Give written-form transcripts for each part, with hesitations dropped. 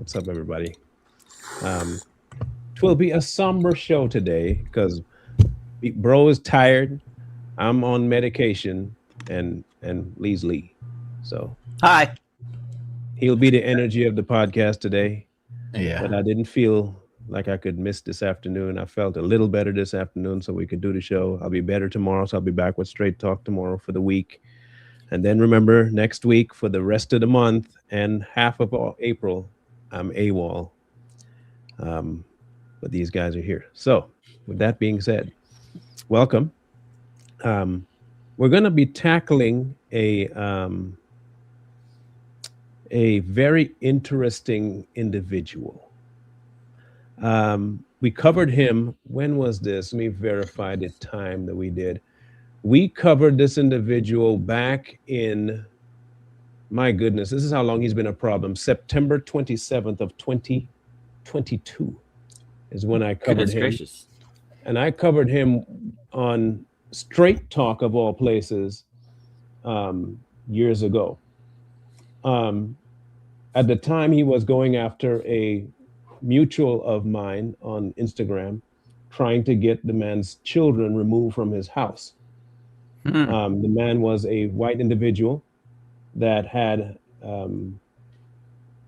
What's up, everybody? Um, it will be a somber show today because bro is tired. I'm on medication, and Lee's Lee. So Hi. he'll be the energy of the podcast today. Yeah. But I didn't feel like I could miss this afternoon. I felt a little better this afternoon, so we could do the show. I'll be better tomorrow, so I'll be back with Straight Talk tomorrow for the week. And then remember, next week for the rest of the month and half of April, I'm AWOL. But these guys are here. So, with that being said, welcome. We're going to be tackling a very interesting individual. We covered him. When was this? Let me verify the time that we did. We covered this individual back in, my goodness, this is how long he's been a problem. September 27th of 2022 is when I covered him. Gracious. And I covered him on Straight Talk of all places years ago. At the time, he was going after a mutual of mine on Instagram, trying to get the man's children removed from his house. The man was a white individual that had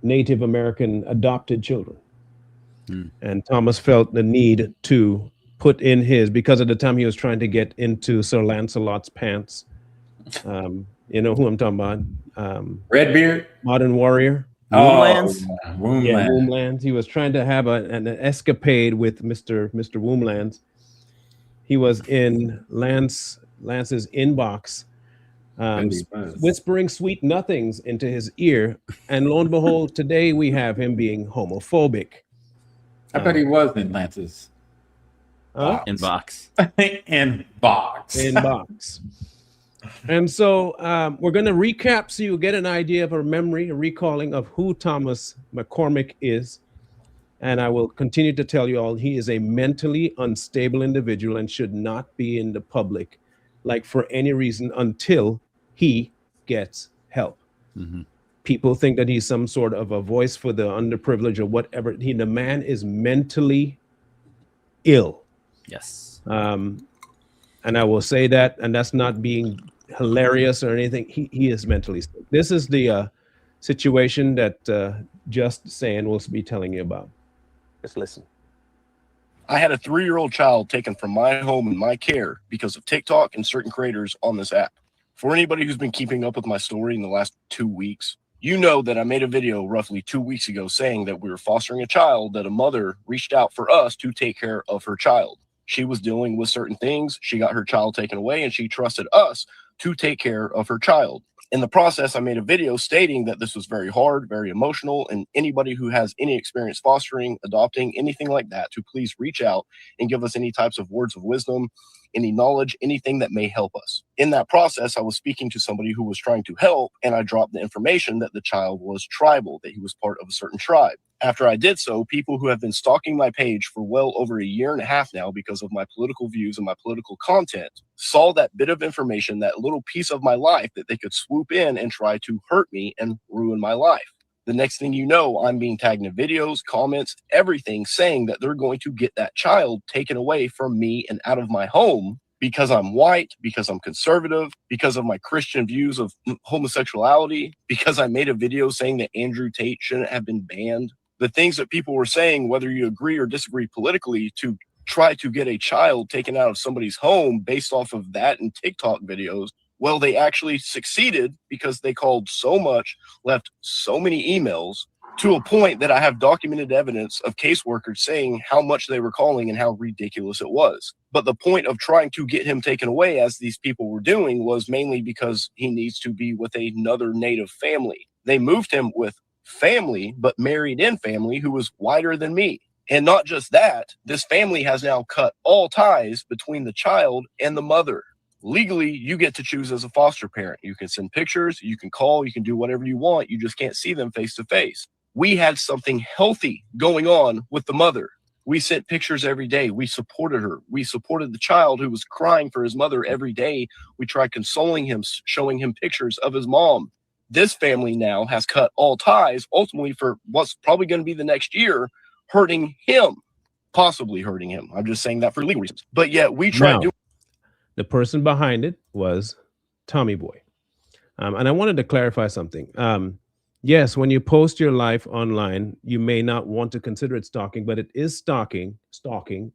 Native American adopted children. And Thomas felt the need to put in his, because at the time he was trying to get into Sir Lancelot's pants. You know who I'm talking about? Redbeard? Modern Warrior. Womblands? Womblands. Yeah, Womblands. He was trying to have an escapade with Mr. Womblands. He was in Lance's inbox, whispering sweet nothings into his ear. And lo and behold, today we have him being homophobic. I bet he was in Lance's Inbox. Inbox. And so we're going to recap so you get an idea of a memory, a recalling of who Thomas McCormick is. And I will continue to tell you all he is a mentally unstable individual and should not be in the public, like for any reason, until he gets help. People think that he's some sort of a voice for the underprivileged or whatever. The man is mentally ill. Yes. And I will say that, and that's not being hilarious or anything. He is mentally sick. This is the situation that Just Saying will be telling you about. Just listen. I had a 3-year-old child taken from my home and my care because of TikTok and certain creators on this app. For anybody who's been keeping up with my story in the last 2 weeks, you know that I made a video roughly 2 weeks ago saying that we were fostering a child, that a mother reached out for us to take care of her child. She was dealing with certain things. She got her child taken away and she trusted us to take care of her child. In the process, I made a video stating that this was very hard, very emotional, and anybody who has any experience fostering, adopting, anything like that, to please reach out and give us any types of words of wisdom, any knowledge, anything that may help us. In that process, I was speaking to somebody who was trying to help, and I dropped the information that the child was tribal, that he was part of a certain tribe. After I did so, people who have been stalking my page for well over a year and a half now because of my political views and my political content saw that bit of information, that little piece of my life that they could swoop in and try to hurt me and ruin my life. The next thing you know, I'm being tagged in videos, comments, everything saying that they're going to get that child taken away from me and out of my home because I'm white, because I'm conservative, because of my Christian views of homosexuality, because I made a video saying that Andrew Tate shouldn't have been banned. The things that people were saying, whether you agree or disagree politically, to try to get a child taken out of somebody's home based off of that and TikTok videos, well, they actually succeeded because they called so much, left so many emails, to a point that I have documented evidence of caseworkers saying how much they were calling and how ridiculous it was. But the point of trying to get him taken away, as these people were doing, was mainly because he needs to be with another Native family. They moved him with family, but married in family, who was whiter than me. And not just that, this family has now cut all ties between the child and the mother. Legally, you get to choose as a foster parent. You can send pictures, you can call, you can do whatever you want. You just can't see them face to face. We had something healthy going on with the mother. We sent pictures every day. We supported her. We supported the child who was crying for his mother every day. We tried consoling him, showing him pictures of his mom. this family now has cut all ties, ultimately for what's probably going to be the next year, hurting him, possibly hurting him. I'm just saying that for legal reasons. But yet we tried Now, the person behind it was Tommy Boy. And I wanted to clarify something. Yes, when you post your life online, you may not want to consider it stalking, but it is stalking,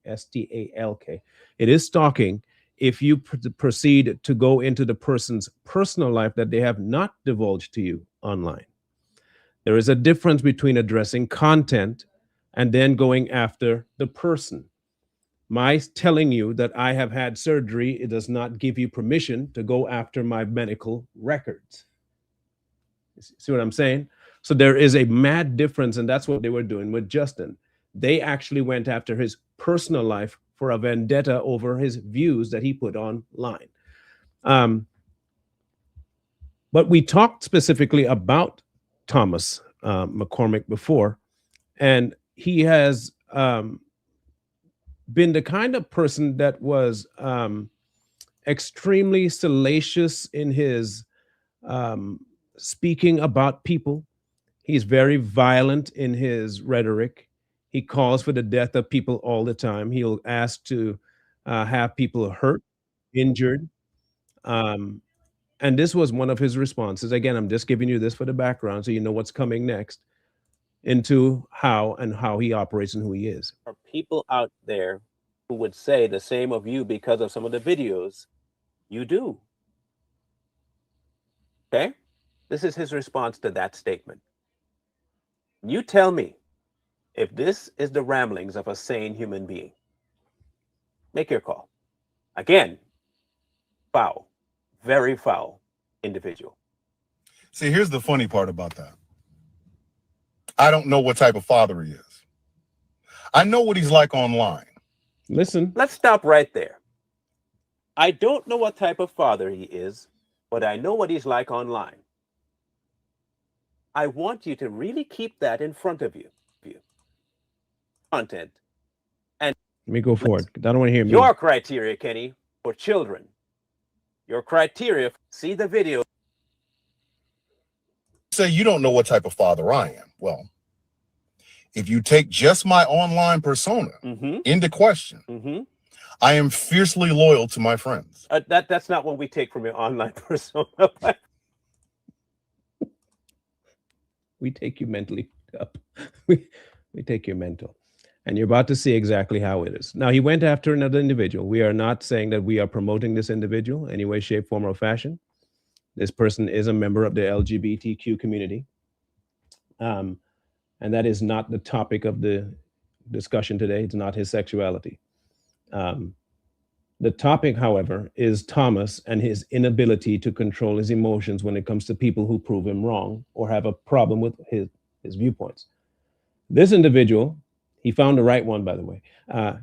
S-T-A-L-K. It is stalking if you proceed to go into the person's personal life that they have not divulged to you online. There is a difference between addressing content and then going after the person. My telling you that I have had surgery, it does not give you permission to go after my medical records. See what I'm saying? So there is a mad difference, and that's what they were doing with Justin. They actually went after his personal life for a vendetta over his views that he put online. But we talked specifically about Thomas McCormick before, and he has been the kind of person that was extremely salacious in his speaking about people. He's very violent in his rhetoric. He calls for the death of people all the time. He'll ask to have people hurt, injured. And this was one of his responses. Again, I'm just giving you this for the background so you know what's coming next into how he operates and who he is. There are people out there who would say the same of you because of some of the videos you do. Okay? This is his response to that statement. You tell me if this is the ramblings of a sane human being. Make your call. Again, foul, very foul individual. See, here's the funny part about that. I don't know what type of father he is. I know what he's like online. Listen, let's stop right there. I don't know what type of father he is, but I know what he's like online. I want you to really keep that in front of you. Content. And let me go forward. I don't want to hear me. Your criteria, Kenny, for children. Your criteria, see the video. Say you don't know what type of father I am. Well, if you take just my online persona into question, I am fiercely loyal to my friends. That's not what we take from your online persona. We take you mentally up. We take your mental. And you're about to see exactly how it is. Now, he went after another individual. We are not saying that we are promoting this individual in any way, shape, form, or fashion. This person is a member of the LGBTQ community. And that is not the topic of the discussion today. It's not his sexuality. The topic, however, is Thomas and his inability to control his emotions when it comes to people who prove him wrong or have a problem with his viewpoints. This individual, he found the right one, by the way.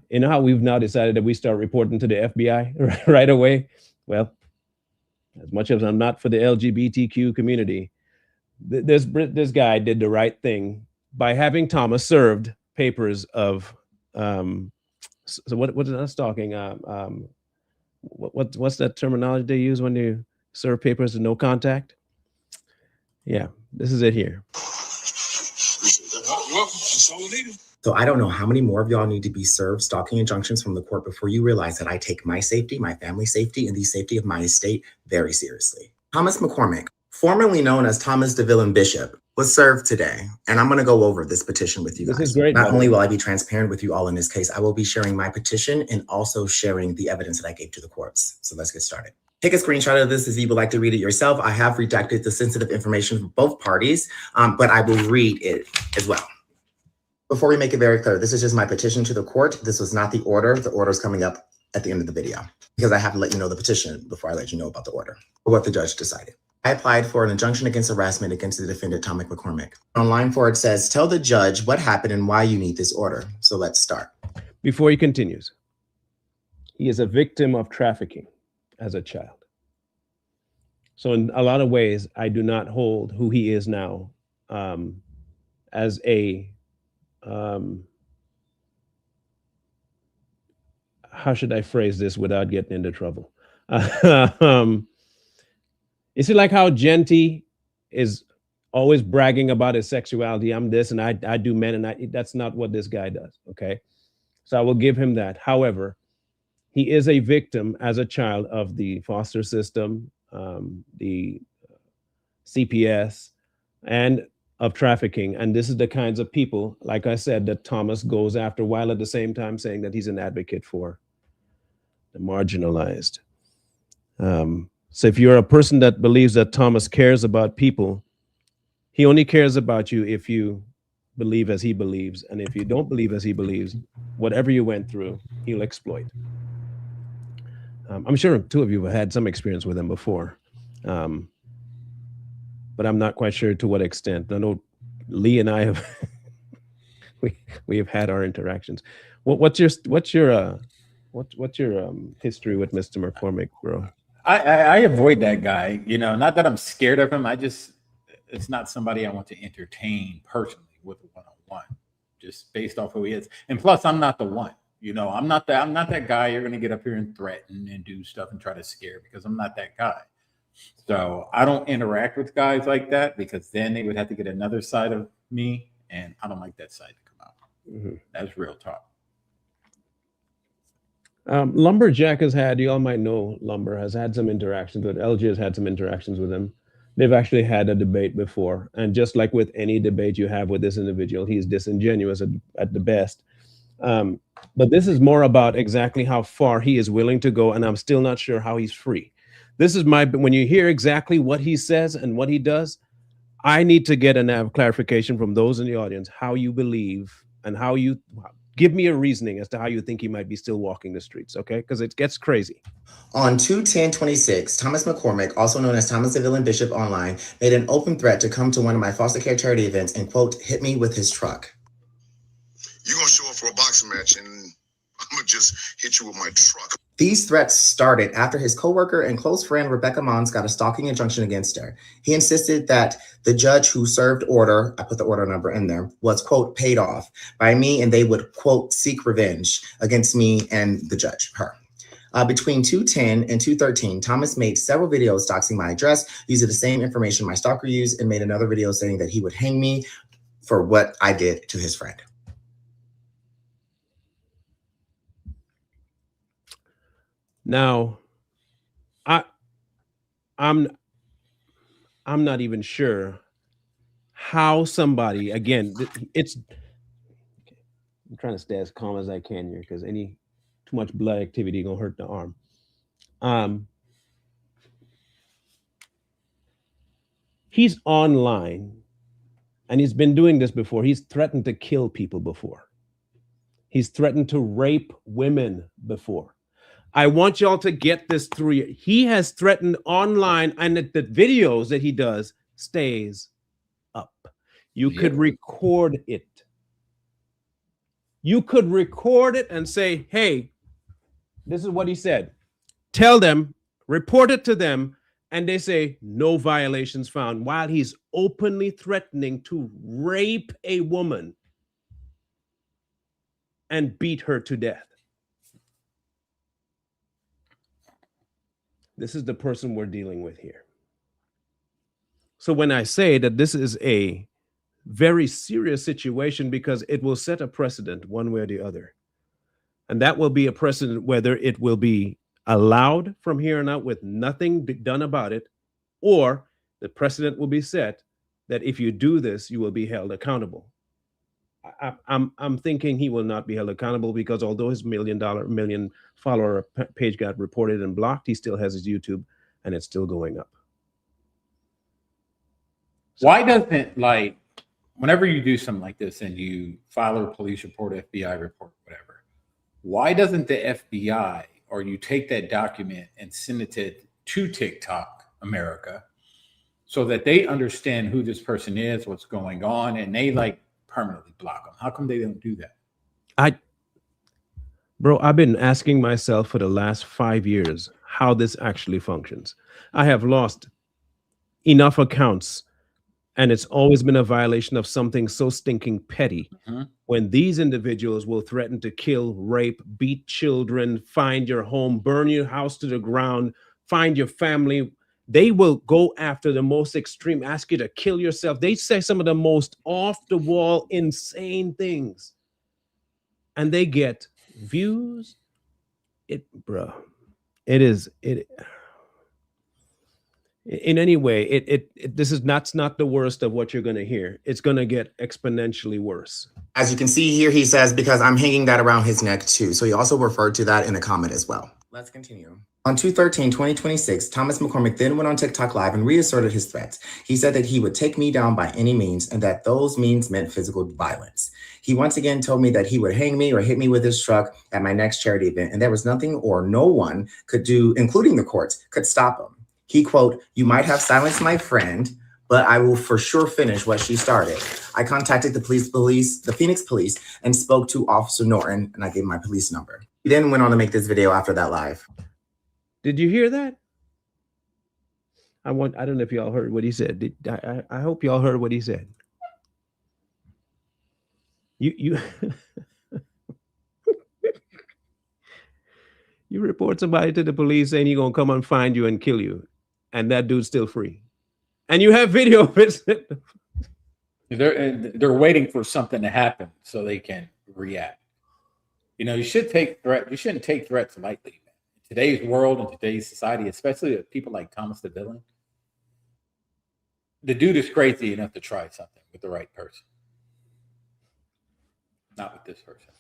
You know how we've now decided that we start reporting to the FBI right away? Well, as much as I'm not for the LGBTQ community, this guy did the right thing by having Thomas served papers of so what is that stalking? What's that terminology they use when you serve papers of no contact? Yeah, this is it here. So I don't know how many more of y'all need to be served stalking injunctions from the court before you realize that I take my safety, my family's safety, and the safety of my estate very seriously. Thomas McCormick, formerly known as Thomas DeVille Bishop, was served today, and I'm going to go over this petition with you guys. This is great. Not only will I be transparent with you all in this case, I will be sharing my petition and also sharing the evidence that I gave to the courts. So let's get started. Take a screenshot of this if you would like to read it yourself. I have redacted the sensitive information from both parties, but I will read it as well. Before we make it very clear, this is just my petition to the court. This was not the order. The order is coming up at the end of the video because I have to let you know the petition before I let you know about the order or what the judge decided. I applied for an injunction against harassment against the defendant, Thomas McCormick. On line 4, it says, tell the judge what happened and why you need this order. So let's start. Before he continues, he is a victim of trafficking as a child. So in a lot of ways, I do not hold who he is now as a, how should I phrase this without getting into trouble? You see, like how Genty is always bragging about his sexuality. I'm this and I do men, and that's not what this guy does. Okay. So I will give him that. However, he is a victim as a child of the foster system, the CPS, and of trafficking. And this is the kinds of people, like I said, that Thomas goes after, while at the same time saying that he's an advocate for the marginalized. So if you're a person that believes that Thomas cares about people, he only cares about you if you believe as he believes. And if you don't believe as he believes, whatever you went through, he'll exploit. I'm sure two of you have had some experience with him before. But I'm not quite sure to what extent. I know Lee and I have we have had our interactions. What's your history with Mr. McCormick, bro? I avoid that guy. You know, not that I'm scared of him. It's not somebody I want to entertain personally with a one-on-one, just based off who he is. And plus, I'm not the one. You know, I'm not that guy you're going to get up here and threaten and do stuff and try to scare, because I'm not that guy. So I don't interact with guys like that, because then they would have to get another side of me, and I don't like that side to come out. Mm-hmm. That's real talk. Lumberjack has had, you all might know, Lumber has had some interactions with, LG has had some interactions with him. They've actually had a debate before. And just like with any debate you have with this individual, he's disingenuous at the best. But this is more about exactly how far he is willing to go, and I'm still not sure how he's free. This is when you hear exactly what he says and what he does, I need to get a clarification from those in the audience, how you believe and how you give me a reasoning as to how you think he might be still walking the streets, okay? Because it gets crazy. On 2/10/26, Thomas McCormick, also known as Thomas the Villain Bishop online, made an open threat to come to one of my foster care charity events and, quote, hit me with his truck. You're going to show up for a boxing match and I'm going to just hit you with my truck. These threats started after his coworker and close friend Rebecca Mons got a stalking injunction against her. He insisted that the judge who served order, I put the order number in there, was, quote, paid off by me, and they would, quote, seek revenge against me and the judge, her. Between 2/10 and 2/13, Thomas made several videos doxing my address, using the same information my stalker used, and made another video saying that he would hang me for what I did to his friend. Now, I'm not even sure how somebody, again, I'm trying to stay as calm as I can here, because too much blood activity gonna hurt the arm. He's online, and he's been doing this before. He's threatened to kill people before. He's threatened to rape women before. I want y'all to get this through. He has threatened online, and the videos that he does stays up. You could record it. You could record it and say, hey, this is what he said. Tell them, report it to them, and they say no violations found, while he's openly threatening to rape a woman and beat her to death. This is the person we're dealing with here. So when I say that this is a very serious situation, because it will set a precedent one way or the other. And that will be a precedent whether it will be allowed from here on out with nothing done about it, or the precedent will be set that if you do this, you will be held accountable. I'm thinking he will not be held accountable, because although his million follower page got reported and blocked, he still has his YouTube and it's still going up. So, why doesn't, like, whenever you do something like this and you file a police report, FBI report, whatever, why doesn't the FBI, or you take that document and send it to TikTok America, so that they understand who this person is, what's going on, and they like permanently block them? How come they don't do that? Bro, I've been asking myself for the last 5 years how this actually functions. I have lost enough accounts, and it's always been a violation of something so stinking petty. Mm-hmm. When these individuals will threaten to kill, rape, beat children, find your home, burn your house to the ground, find your family, They will go after the most extreme, ask you to kill yourself. They say some of the most off the wall, insane things. And they get views. Bro, it is, in any way, this is not the worst of what you're going to hear. It's going to get exponentially worse. As you can see here, he says, because I'm hanging that around his neck too. So he also referred to that in the comment as well. Let's continue. On 2/13/2026, Thomas McCormick then went on TikTok Live and reasserted his threats. He said that he would take me down by any means and that those means meant physical violence. He once again told me that he would hang me or hit me with his truck at my next charity event, and there was nothing or no one could do, including the courts, could stop him. He quote, "You might have silenced my friend, but I will for sure finish what she started." I contacted the Phoenix police, and spoke to Officer Norton, and I gave him my police number. He then went on to make this video after that live. Did you hear that? I don't know if y'all heard what he said. I hope y'all heard what he said. You you report somebody to the police saying he's gonna come and find you and kill you, and that dude's still free. And you have video of it. They're waiting for something to happen so they can react. You know, you shouldn't take threats lightly. In today's world and today's society, especially with people like Thomas the Villain, the dude is crazy enough to try something with the right person. Not with this person.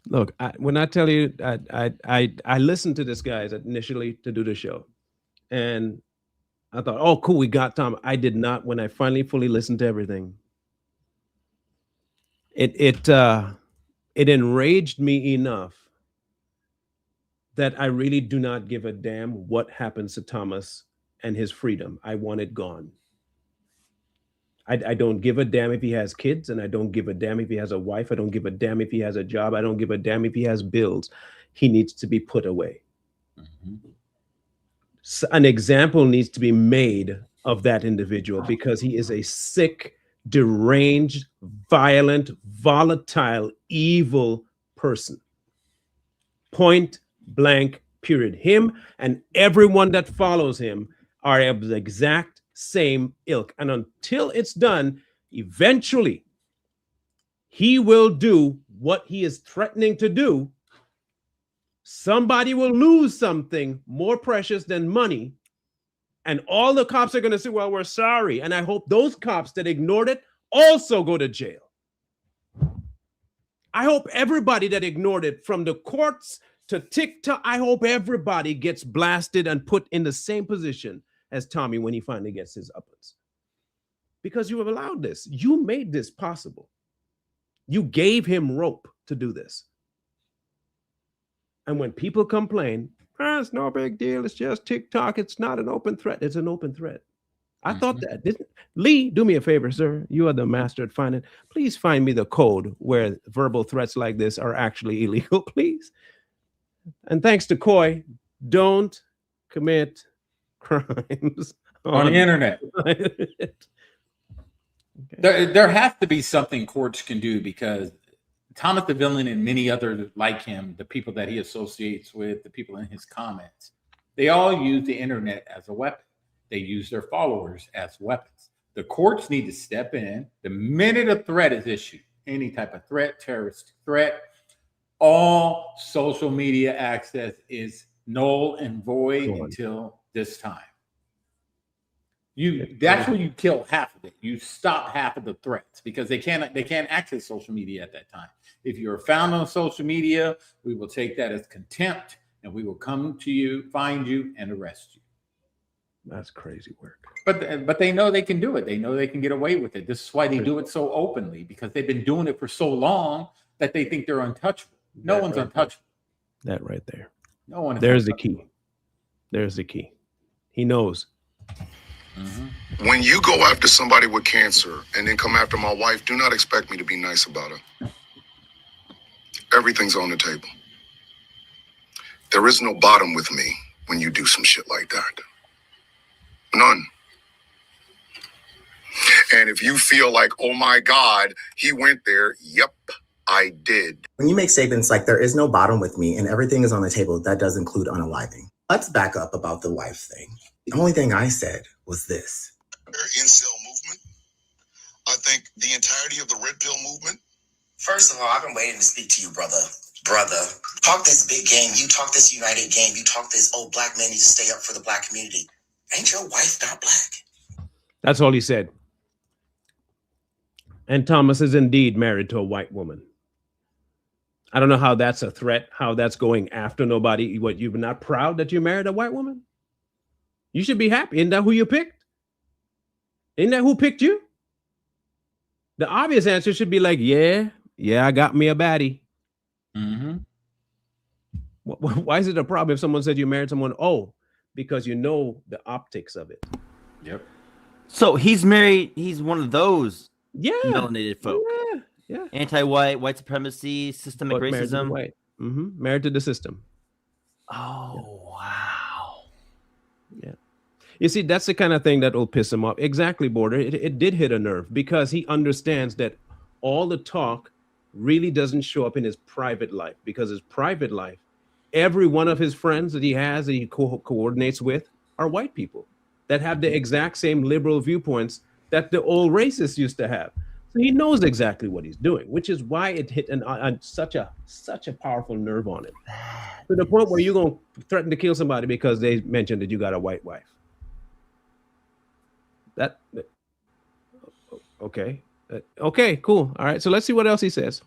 Look, when I tell you, I listened to this guy initially to do the show, and I thought, oh, cool, we got Tom. I did not. When I finally fully listened to everything, it enraged me enough that I really do not give a damn what happens to Thomas and his freedom. I want it gone. I don't give a damn if he has kids, and I don't give a damn if he has a wife. I don't give a damn if he has a job. I don't give a damn if he has bills. He needs to be put away. Mm-hmm. So an example needs to be made of that individual, because he is a sick, deranged, violent, volatile, evil person. Point blank, period. Him and everyone that follows him are of the exact same ilk. And until it's done, eventually he will do what he is threatening to do. Somebody will lose something more precious than money, and all the cops are going to say, well, we're sorry. And I hope those cops that ignored it also go to jail. I hope everybody that ignored it, from the courts to TikTok, I hope everybody gets blasted and put in the same position as Tommy when he finally gets his uppers. Because you have allowed this. You made this possible. You gave him rope to do this. And when people complain, it's no big deal, it's just TikTok, it's not an open threat. It's an open threat. I thought that. Lee, do me a favor, sir. You are the master at finding. Please find me the code where verbal threats like this are actually illegal, please. And thanks to Coy, don't commit crimes on the internet. Okay. There has to be something courts can do, because Thomas the Villain and many others like him, the people that he associates with, the people in his comments, they all use the internet as a weapon. They use their followers as weapons. The courts need to step in the minute a threat is issued, any type of threat, terrorist threat. All social media access is null and void until this time. That's when you kill half of it. You stop half of the threats, because they can't access social media at that time. If you're found on social media, we will take that as contempt, and we will come to you, find you, and arrest you. That's crazy work. But they know they can do it. They know they can get away with it. This is why they do it so openly, because they've been doing it for so long that they think they're untouchable. No one's untouchable. That right there. No one. There's the key. There's the key. He knows. Mm-hmm. When you go after somebody with cancer and then come after my wife, do not expect me to be nice about her. Everything's on the table. There is no bottom with me when you do some shit like that. None. And if you feel like, oh my God, he went there, yep, I did. When you make statements like there is no bottom with me and everything is on the table, that does include unaliving. Let's back up about the wife thing. The only thing I said was this. Incel movement. I think the entirety of the red pill movement. First of all, I've been waiting to speak to you, brother. Brother, talk this big game. You talk this united game. You talk this, oh, black men need to stay up for the black community. Ain't your wife not black? That's all he said. And Thomas is indeed married to a white woman. I don't know how that's a threat, how that's going after nobody. What, you're not proud that you married a white woman? You should be happy. Isn't that who you picked? Isn't that who picked you? The obvious answer should be like, yeah, I got me a baddie. Mm-hmm. Why is it a problem if someone said you married someone? Oh, because you know the optics of it. Yep. So he's married. He's one of those Yeah. melanated folk. Yeah. Anti-white, white supremacy, systemic But married to the racism. white. Married to the system. Oh, wow. Yeah. You see, that's the kind of thing that will piss him off. Exactly, Border. It did hit a nerve because he understands that all the talk really doesn't show up in his private life, because his private life, every one of his friends that he has, that he coordinates with, are white people that have the exact same liberal viewpoints that the old racists used to have. So he knows exactly what he's doing, which is why it hit such a powerful nerve on him, to the point where you're going to threaten to kill somebody because they mentioned that you got a white wife. Okay, cool. All right, so let's see what else he says.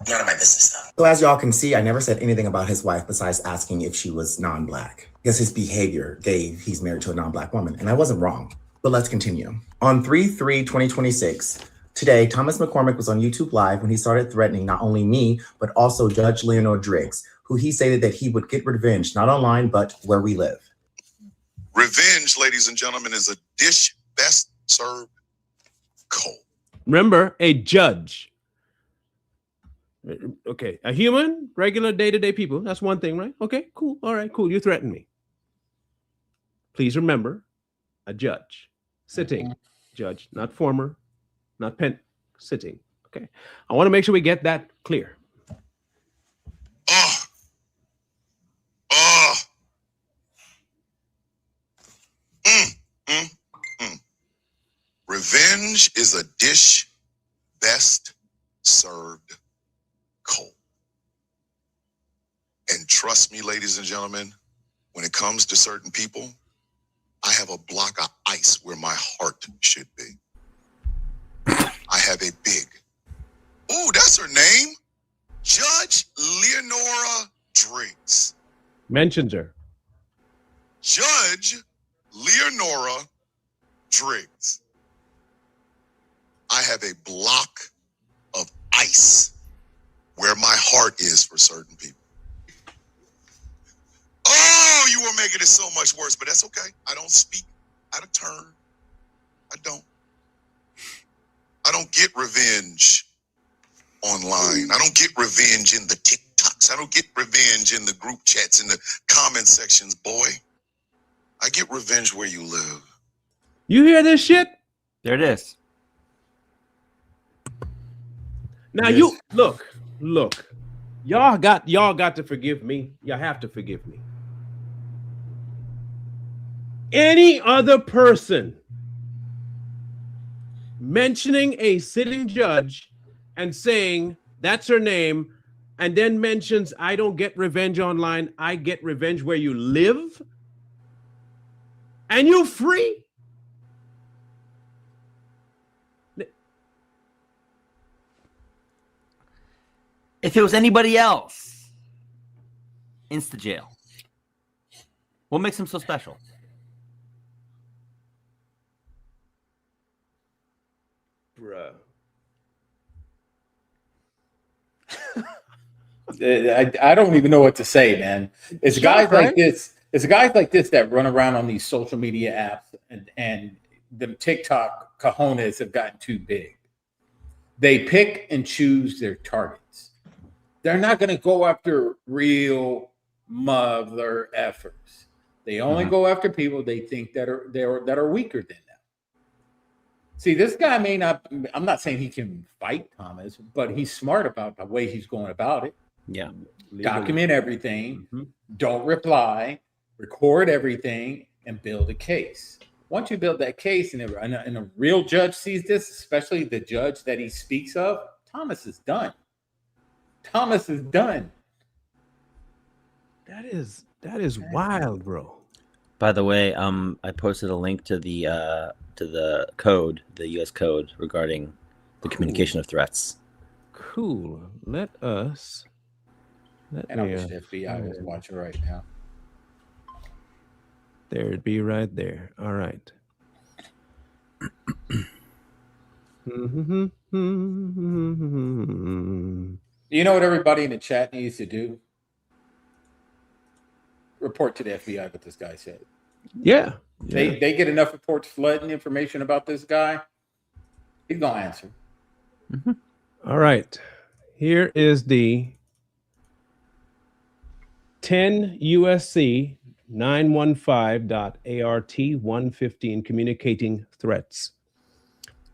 None of my business, though. So as y'all can see, I never said anything about his wife besides asking if she was non-black. Because his behavior gave he's married to a non-black woman, and I wasn't wrong. But let's continue. On 3/3/2026, today, Thomas McCormick was on YouTube Live when he started threatening not only me, but also Judge Leonore Driggs, who he stated that he would get revenge, not online, but where we live. Revenge, ladies and gentlemen, is a dish best served cold. Remember, a judge. Okay, a human, regular day-to-day people. That's one thing, right? Okay, cool. All right, cool. You threatened me. Please remember, a judge. Sitting judge, not former, not sitting. Okay. I want to make sure we get that clear. Revenge is a dish best served cold. And trust me, ladies and gentlemen, when it comes to certain people, I have a block of ice where my heart should be. I have a big, ooh, that's her name, Judge Leonora Driggs. Mentions her. Judge Leonora Driggs. I have a block of ice where my heart is for certain people. Oh, you are making it so much worse, but that's okay. I don't speak out of turn. I don't get revenge online. I don't get revenge in the TikToks. I don't get revenge in the group chats, in the comment sections, boy. I get revenge where you live. You hear this shit? There it is. Now you look. Y'all got to forgive me. Y'all have to forgive me. Any other person mentioning a sitting judge and saying that's her name, and then mentions I don't get revenge online, I get revenge where you live, and you're free. If it was anybody else, insta jail. What makes him so special? Bruh. I don't even know what to say, man. It's guys like this. It's guys like this that run around on these social media apps, and the TikTok cojones have gotten too big. They pick and choose their targets. They're not going to go after real mother effers. They only go after people they think that are weaker than them. See, this guy may not. I'm not saying he can fight Thomas, but he's smart about the way he's going about it. Yeah. Document everything. Don't reply. Record everything. and build a case. Once you build that case and a real judge sees this, especially the judge that he speaks of, Thomas is done. Thomas is done. That is wild, bro. By the way, I posted a link to the code, the U.S. code regarding the communication of threats. Cool. Let And I wish the FBI was watching right now. There it be right there. All right. You know what everybody in the chat needs to do? Report to the FBI what this guy said. Yeah. They get enough reports flooding information about this guy. He's gonna answer. All right. Here is the 10 USC 915.ART115 communicating threats.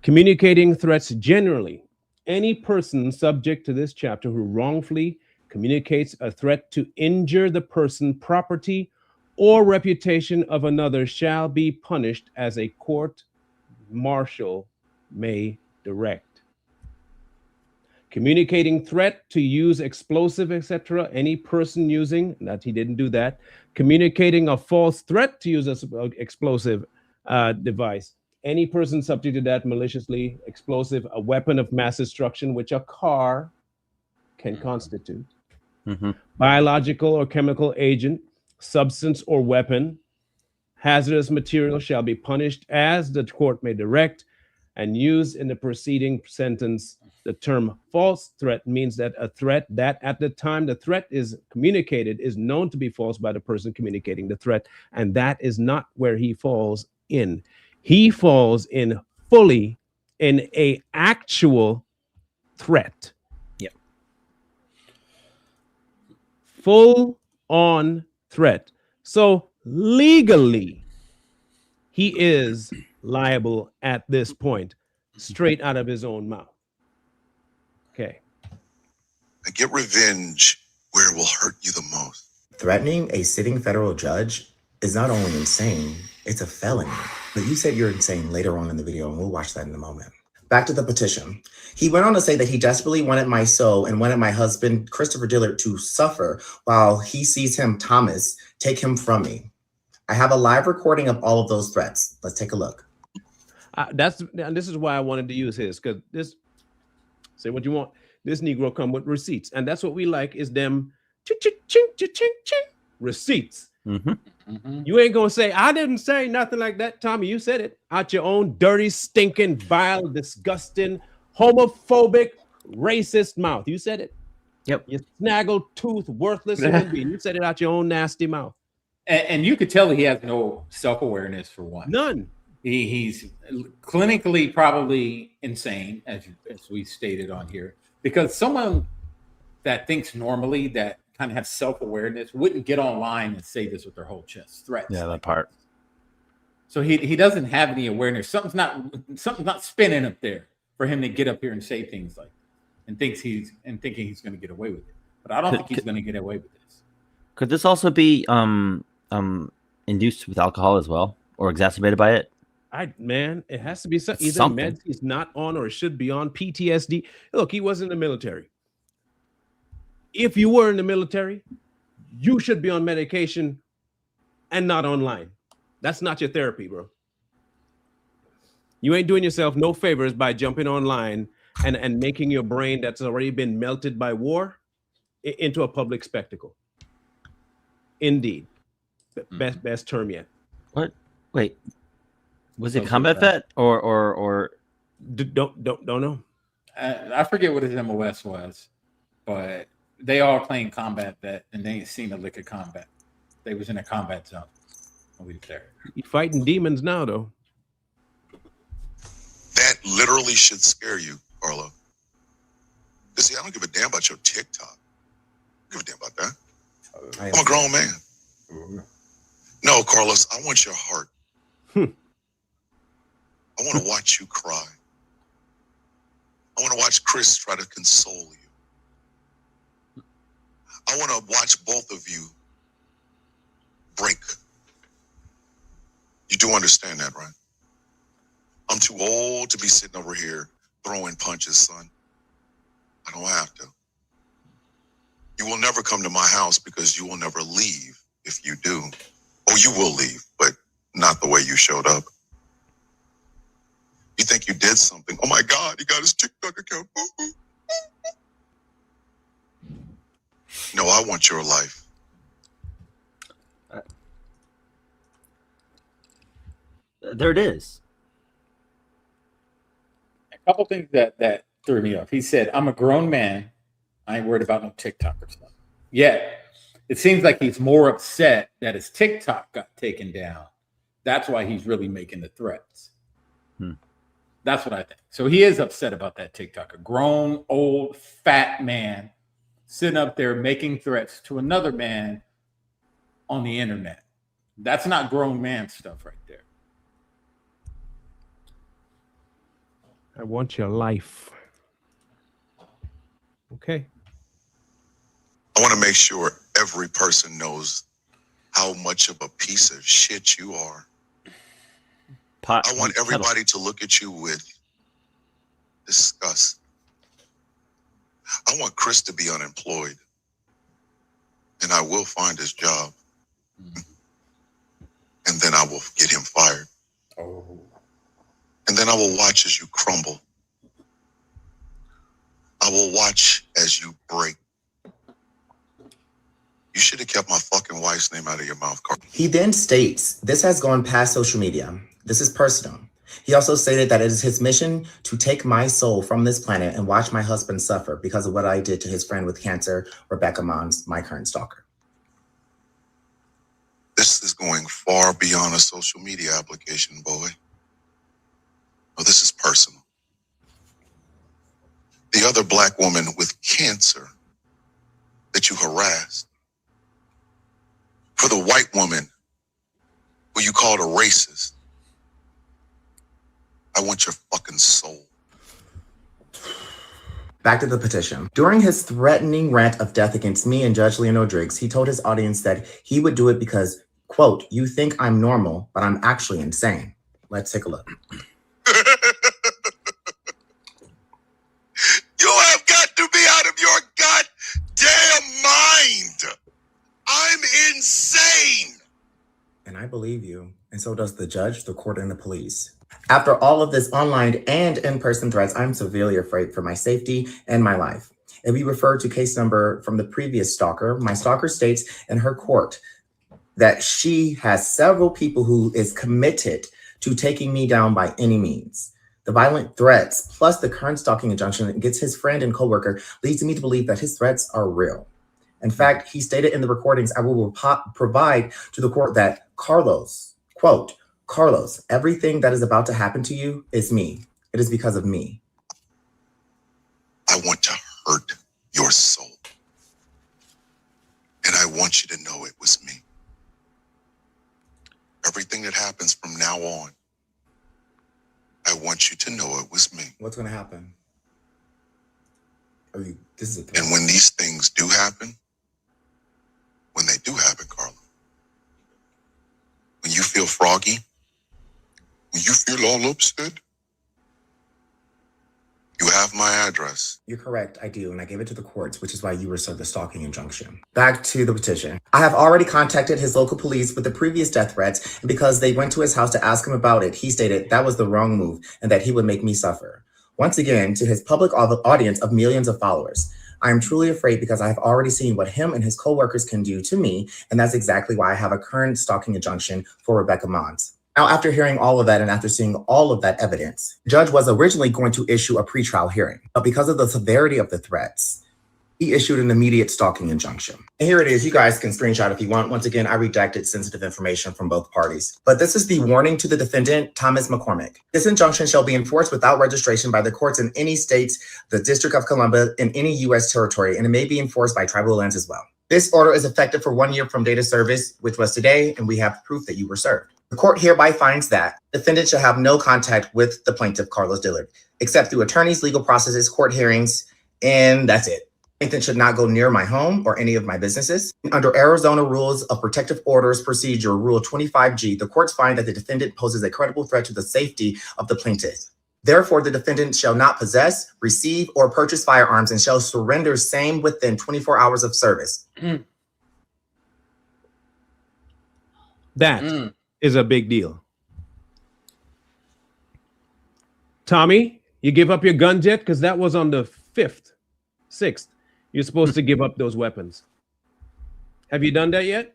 Communicating threats generally. Any person subject to this chapter who wrongfully communicates a threat to injure the person, property, or reputation of another shall be punished as a court martial may direct. Communicating threat to use explosive, etc. Any person using, that he didn't do that. Communicating a false threat to use an explosive device. Any person subject to that maliciously, explosive, a weapon of mass destruction, which a car can constitute. Biological or chemical agent, substance or weapon, hazardous material shall be punished as the court may direct, and used in the preceding sentence. The term false threat means that a threat that at the time the threat is communicated is known to be false by the person communicating the threat, and that is not where he falls in. He falls in fully in a actual threat. Yep. Full on threat. So legally, he is liable at this point, straight out of his own mouth. Okay. And get revenge where it will hurt you the most. Threatening a sitting federal judge is not only insane, it's a felony. But you said you're insane later on in the video, and we'll watch that in a moment. Back to the petition. He went on to say that he desperately wanted my soul and wanted my husband, Christopher Dillard, to suffer while he sees him, Thomas, take him from me. I have a live recording of all of those threats. Let's take a look. This is why I wanted to use his, because this, say what you want, this Negro come with receipts, and that's what we like is them receipts. You ain't gonna say, I didn't say nothing like that, Tommy. You said it out your own dirty, stinking, vile, disgusting, homophobic, racist mouth. You said it. Yep. You snaggle tooth, worthless human being. You said it out your own nasty mouth. And you could tell he has no self-awareness for one. None. He's clinically probably insane, as we stated on here, because someone that thinks normally, that kind of has self-awareness, wouldn't get online and say this with their whole chest. Threats. Yeah, that part. So he doesn't have any awareness. Something's not spinning up there for him to get up here and say things like, and thinking he's going to get away with it. But I don't think he's going to get away with this. Could this also be induced with alcohol as well, or exacerbated by it? Man, it has to be either Something. meds he's not on or should be on, PTSD. Look, he was in the military. If you were in the military, you should be on medication and not online. That's not your therapy, bro. You ain't doing yourself no favors by jumping online and making your brain that's already been melted by war into a public spectacle. Indeed. Best term yet. What? Wait. Was it combat vet or don't know? I forget what his MOS was, but they all claim combat vet, and they ain't seen a lick of combat. They was in a combat zone. I'll leave it there. You fighting demons now, though. That literally should scare you, Carlo. You see, I don't give a damn about your TikTok. I don't give a damn about that. I'm a grown man. No, Carlos, I want your heart. I want to watch you cry. I want to watch Chris try to console you. I want to watch both of you break. do understand that, right? I'm too old to be sitting over here throwing punches, son. I don't have to. You will never come to my house because you will never leave if you do. Oh, you will leave, but not the way you showed up. You think you did something. Oh my God, he got his TikTok account. No, I want your life. There it is. A couple things that threw me off. He said, I'm a grown man. I ain't worried about no TikTok or stuff. Yet, it seems like he's more upset that his TikTok got taken down. That's why he's really making the threats. That's what I think. So he is upset about that TikTok. A grown, old, fat man sitting up there making threats to another man on the internet. That's not grown man stuff right there. I want your life. Okay. I want to make sure every person knows how much of a piece of shit you are. I want everybody to look at you with disgust. I want Chris to be unemployed, and I will find his job, and then I will get him fired. Oh. And then I will watch as you crumble. I will watch as you break. You should have kept my fucking wife's name out of your mouth, Carl. He then states, this has gone past social media. This is personal. He also stated that it is his mission to take my soul from this planet and watch my husband suffer because of what I did to his friend with cancer, Rebecca Mons, my current stalker. This is going far beyond a social media application, boy. No, this is personal. The other black woman with cancer that you harassed. For the white woman who you called a racist. I want your fucking soul. Back to the petition. During his threatening rant of death against me and Judge Leonard Driggs, he told his audience that he would do it because, quote, you think I'm normal, but I'm actually insane. Let's take a look. You have got to be out of your goddamn mind. I'm insane. And I believe you. And so does the judge, the court, and the police. After all of this online and in-person threats, I'm severely afraid for my safety and my life. If we refer to case number from the previous stalker, my stalker states in her court that she has several people who is committed to taking me down by any means. The violent threats plus the current stalking injunction against his friend and coworker leads me to believe that his threats are real. In fact, he stated in the recordings, I will provide to the court that Carlos, quote, Carlos, everything that is about to happen to you is me. It is because of me. I want to hurt your soul. And I want you to know it was me. Everything that happens from now on, I want you to know it was me. What's going to happen? This is a threat. And when these things do happen, when they do happen, Carla, when you feel froggy, when you feel all upset, you have my address. You're correct, I do, and I gave it to the courts, which is why you were served the stalking injunction. Back to the petition. I have already contacted his local police with the previous death threats, and because they went to his house to ask him about it, he stated that was the wrong move and that he would make me suffer. Once again, to his public audience of millions of followers, I am truly afraid because I have already seen what him and his co-workers can do to me, and that's exactly why I have a current stalking injunction for Rebecca Mons. Now, after hearing all of that and after seeing all of that evidence, the judge was originally going to issue a pretrial hearing, but because of the severity of the threats, he issued an immediate stalking injunction. And here it is. You guys can screenshot if you want. Once again, I redacted sensitive information from both parties. But this is the warning to the defendant, Thomas McCormick. This injunction shall be enforced without registration by the courts in any states, the District of Columbia, in any U.S. territory, and it may be enforced by tribal lands as well. This order is effective for 1 year from date of service, which was today, and we have proof that you were served. The court hereby finds that defendant shall have no contact with the plaintiff, Carlos Dillard, except through attorneys, legal processes, court hearings, and that's it. Nathan should not go near my home or any of my businesses. Under Arizona Rules of Protective Orders Procedure, Rule 25G, the courts find that the defendant poses a credible threat to the safety of the plaintiff. Therefore, the defendant shall not possess, receive, or purchase firearms and shall surrender same within 24 hours of service. That is a big deal. Tommy, you give up your guns yet? Because that was on the 5th, 6th. You're supposed to give up those weapons. Have you done that yet?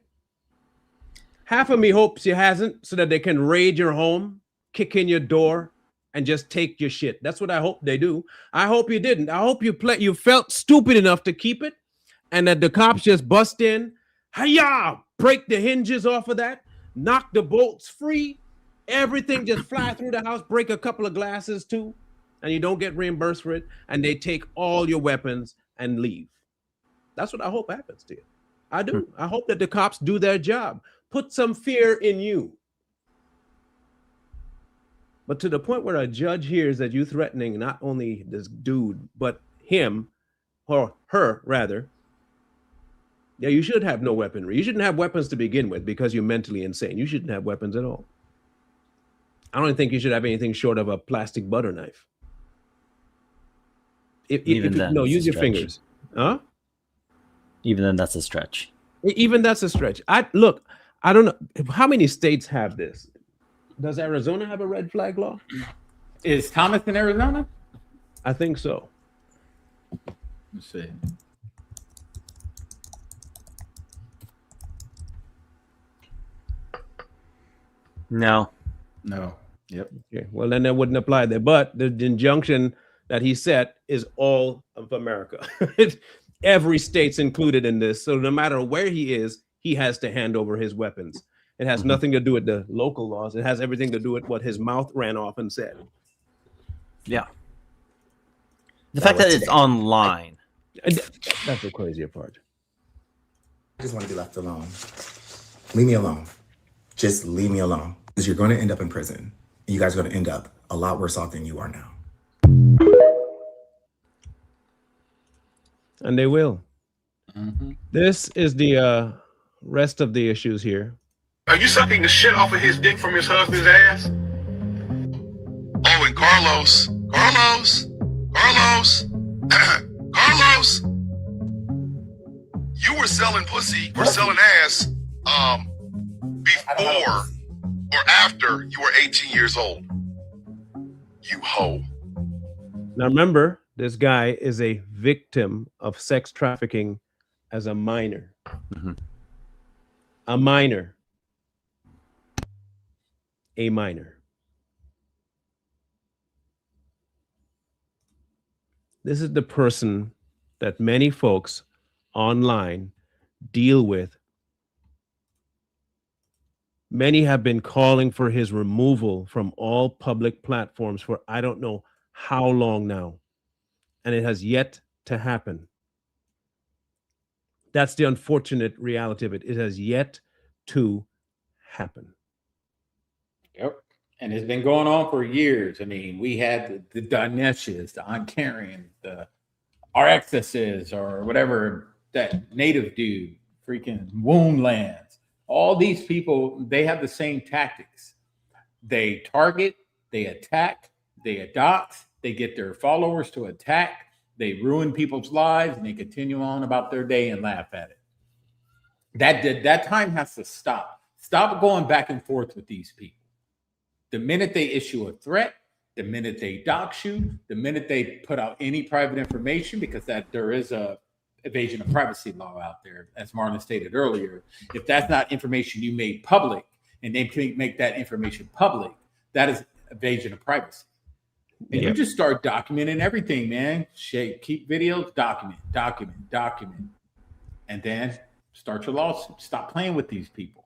Half of me hopes you hasn't, so that they can raid your home, kick in your door, and just take your shit. That's what I hope they do. I hope you didn't. I hope you felt stupid enough to keep it, and that the cops just bust in, hi-ya, break the hinges off of that, knock the bolts free, everything just fly through the house, break a couple of glasses too, and you don't get reimbursed for it, and they take all your weapons and leave. That's what I hope happens to you. I do. I hope that the cops do their job. Put some fear in you. But to the point where a judge hears that you threatening not only this dude, but him, or her rather, yeah, you should have no weaponry. You shouldn't have weapons to begin with because you're mentally insane. You shouldn't have weapons at all. I don't think you should have anything short of a plastic butter knife. Use your fingers. Huh? Even then, that's a stretch. Even that's a stretch. I don't know how many states have this. Does Arizona have a red flag law? Is Thomas in Arizona? I think so. Let's see. No. Yep. Okay. Well, then that wouldn't apply there. But the injunction that he set is all of America. Every state's included in this. So no matter where he is, he has to hand over his weapons. It has nothing to do with the local laws. It has everything to do with what his mouth ran off and said. Yeah. The fact that it's online. That's the crazier part. I just want to be left alone. Leave me alone. Just leave me alone. Because you're going to end up in prison. You guys are going to end up a lot worse off than you are now. And they will. This is the rest of the issues here. Are you sucking the shit off of his dick from his husband's ass? Oh, and Carlos, you were selling pussy, selling ass, before or after you were 18 years old. You hoe. Now remember, this guy is a victim of sex trafficking as a minor. A minor. A minor. This is the person that many folks online deal with. Many have been calling for his removal from all public platforms for I don't know how long now. And it has yet to happen. That's the unfortunate reality of it. It has yet to happen. Yep. And it's been going on for years. I mean, we had the Dinesh's, the Ontarians, the RXS's, or whatever, that native dude, freaking Woundlands. All these people, they have the same tactics. They target, they attack, they adopt, they get their followers to attack, they ruin people's lives, and they continue on about their day and laugh at it. That time has to stop. Stop going back and forth with these people. The minute they issue a threat, the minute they dox you, the minute they put out any private information, because that there is a evasion of privacy law out there, as Marlon stated earlier. If that's not information you made public, and they can make that information public, that is evasion of privacy. And you just start documenting everything, man. Keep videos, document, and then start your lawsuit. Stop playing with these people.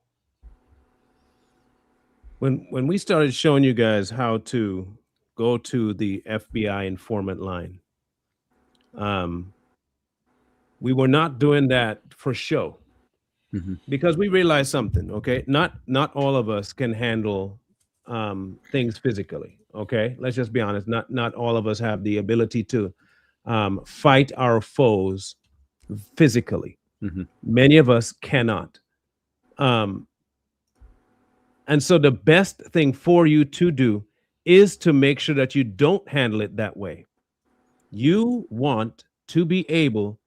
When we started showing you guys how to go to the FBI informant line, we were not doing that for show, because we realized something. Okay, not all of us can handle things physically. Okay, let's just be honest. Not all of us have the ability to fight our foes physically. Mm-hmm. Many of us cannot. And so the best thing for you to do is to make sure that you don't handle it that way. You want to be able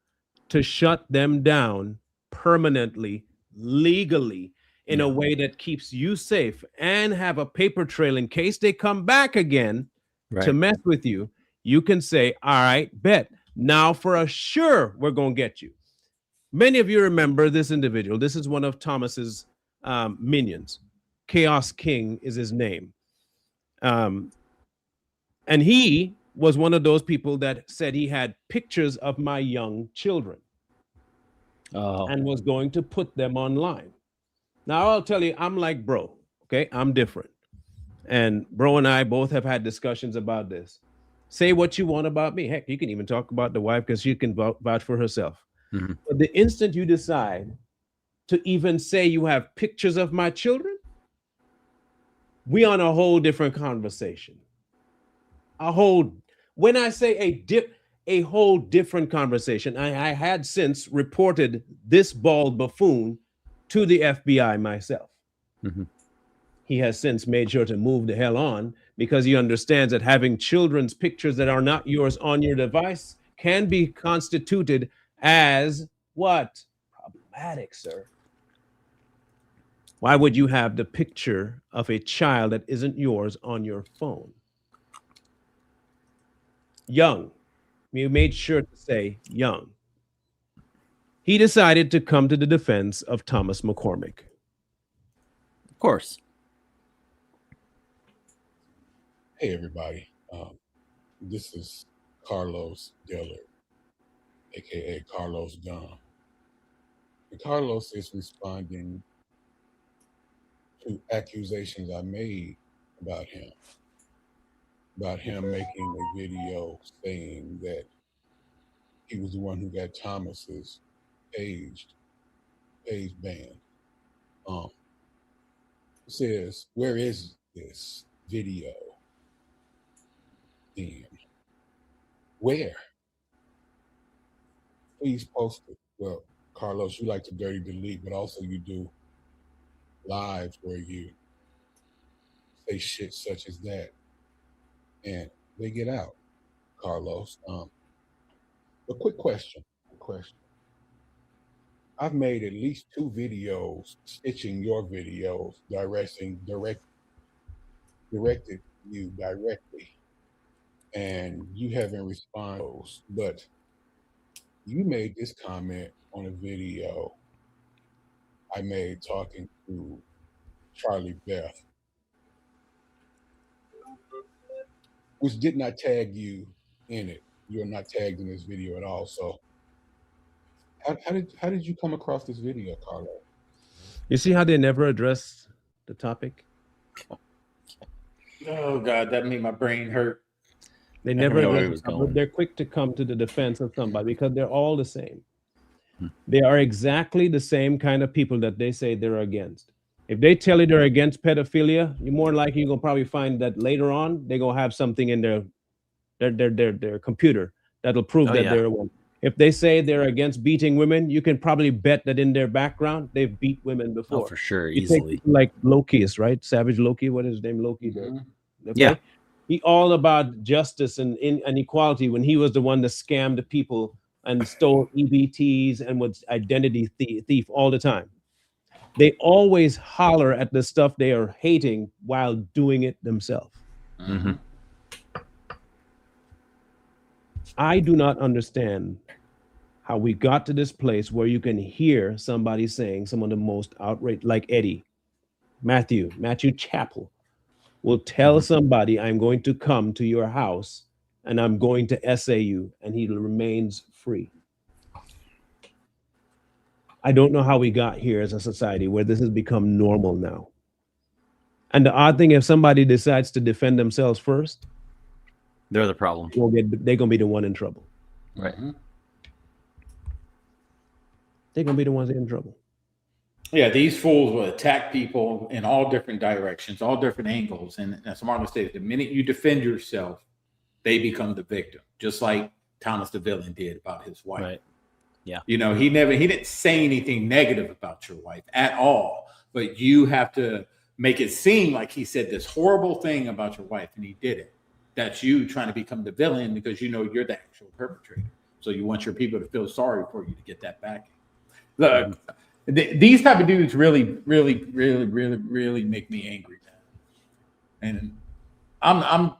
to shut them down permanently, legally, in a way that keeps you safe and have a paper trail in case they come back again to mess with you. You can say, all right, bet. Now for a sure, we're going to get you. Many of you remember this individual. This is one of Thomas's minions. Chaos King is his name. And he was one of those people that said he had pictures of my young children and was going to put them online. Now, I'll tell you, I'm like bro, okay? I'm different. And bro and I both have had discussions about this. Say what you want about me. Heck, you can even talk about the wife because she can vouch for herself. Mm-hmm. But the instant you decide to even say you have pictures of my children, we on a whole different conversation. When I say a whole different conversation, I had since reported this bald buffoon to the FBI myself. Mm-hmm. He has since made sure to move the hell on because he understands that having children's pictures that are not yours on your device can be constituted as what? Problematic, sir. Why would you have the picture of a child that isn't yours on your phone? Young. You made sure to say young. He decided to come to the defense of Thomas McCormick. Of course. Hey, everybody. This is Carlos Dillard, aka Carlos Gunn. And Carlos is responding to accusations I made about him making a video saying that he was the one who got Thomas's page banned. Says, where is this video? Then where? Please post it. Well, Carlos, you like to dirty delete, but also you do lives where you say shit such as that, and they get out. Carlos, a quick question. I've made at least 2 videos stitching your videos, directed you directly, and you haven't responded. But you made this comment on a video I made talking to Charlie Beth, which did not tag you in it. You're not tagged in this video at all. So how did you come across this video, Carlo? You see how they never address the topic? Oh God, that made my brain hurt. They never know where address he was the topic. going. They're quick to come to the defense of somebody because they're all the same. They are exactly the same kind of people that they say they're against. If they tell you they're against pedophilia, you're more likely you're gonna probably find that later on they're gonna have something in their computer that'll prove that they're one. If they say they're against beating women, you can probably bet that in their background they've beat women before. Oh, for sure, You take easily. people like Loki, right? Savage Loki, what is his name? Loki. Mhm. Okay? Yeah. He all about justice and equality when he was the one that scammed the people and stole EBTs and was identity thief all the time. They always holler at the stuff they are hating while doing it themselves. Mm-hmm. I do not understand how we got to this place where you can hear somebody saying some of the most outrageous, like Eddie, Matthew Chappell will tell somebody, I'm going to come to your house and I'm going to essay you, and he remains free. I don't know how we got here as a society where this has become normal now. And the odd thing, if somebody decides to defend themselves first, They're the problem. they're gonna be the one in trouble. Right. They're gonna be the ones in trouble. Yeah, these fools will attack people in all different directions, all different angles. And as Marlon stated, the minute you defend yourself, they become the victim, just like Thomas the Villain did about his wife. Right. Yeah. You know, he didn't say anything negative about your wife at all, but you have to make it seem like he said this horrible thing about your wife and he did it. That's you trying to become the villain because you know you're the actual perpetrator. So you want your people to feel sorry for you to get that back. Look, these type of dudes really make me angry, man. And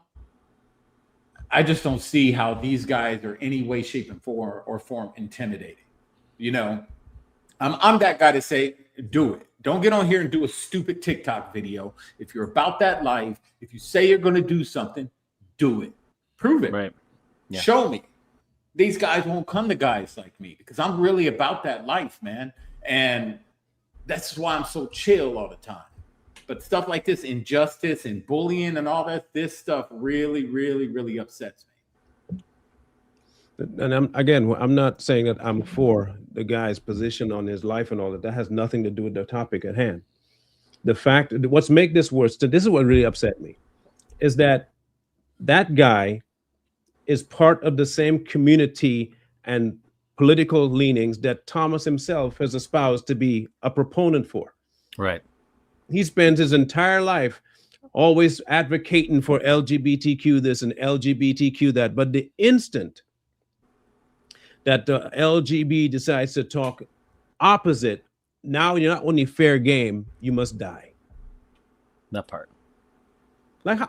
I just don't see how these guys are any way, shape, and form intimidating. You know, I'm that guy to say, do it. Don't get on here and do a stupid TikTok video. If you're about that life, if you say you're going to do something, do it. Prove it. Right. Yeah. Show me. These guys won't come to guys like me because I'm really about that life, man. And that's why I'm so chill all the time. But stuff like this, injustice and bullying and all that, this stuff really upsets me. And I'm not saying that I'm for the guy's position on his life and all that. That has nothing to do with the topic at hand. The fact, what's make this worse, this is what really upset me, is that guy is part of the same community and political leanings that Thomas himself has espoused to be a proponent for. Right. He spends his entire life always advocating for LGBTQ this and LGBTQ that. But the instant that the LGB decides to talk opposite, now you're not only fair game, you must die. That part. Like,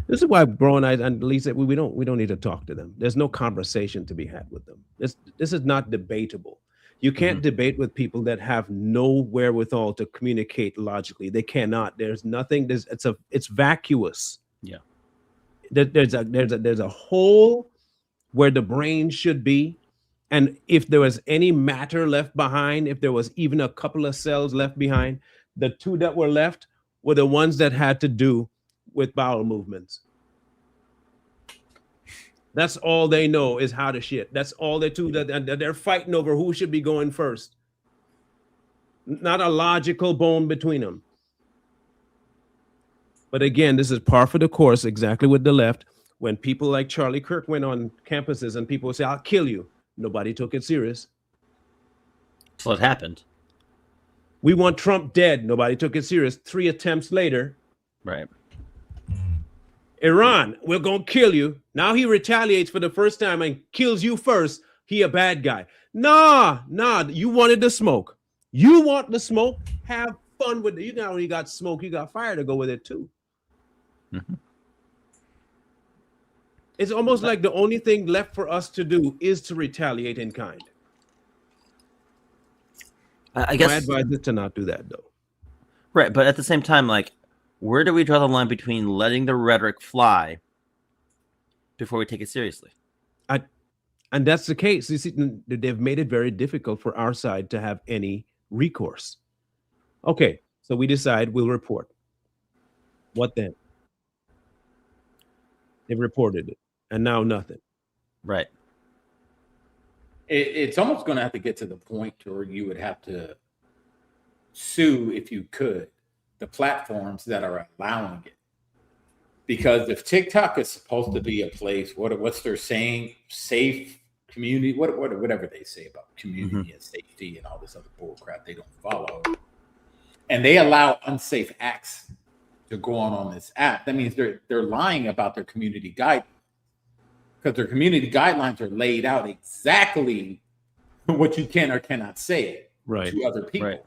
this is why Bro and I and Lisa, we don't need to talk to them. There's no conversation to be had with them. This is not debatable. You can't debate with people that have no wherewithal to communicate logically. They cannot. There's nothing. It's vacuous. Yeah. There's a hole where the brain should be, and if there was any matter left behind, if there was even a couple of cells left behind, the two that were left were the ones that had to do with bowel movements. That's all they know is how to shit. That's all they do. That they're fighting over who should be going first. Not a logical bone between them. But again, this is par for the course, exactly with the left. When people like Charlie Kirk went on campuses and people would say, "I'll kill you," nobody took it serious. So it happened. We want Trump dead. Nobody took it serious. 3 attempts later. Right. Iran, we're going to kill you. Now he retaliates for the first time and kills you first. He a bad guy. Nah, you wanted the smoke. You want the smoke? Have fun with it. You not only got smoke, you got fire to go with it too. Mm-hmm. It's almost like the only thing left for us to do is to retaliate in kind. I guess my advice is to not do that though. Right, but at the same time, like, where do we draw the line between letting the rhetoric fly before we take it seriously? And that's the case. You see, they've made it very difficult for our side to have any recourse. Okay, so we decide we'll report. What then? They've reported it, and now nothing. Right. It's almost going to have to get to the point where you would have to sue, if you could, the platforms that are allowing it. Because if TikTok is supposed to be a place, what's they're saying, safe community, whatever they say about community and safety and all this other bull crap they don't follow, and they allow unsafe acts to go on this app, that means they're lying about their community guidelines, because their community guidelines are laid out exactly what you can or cannot say to other people. Right.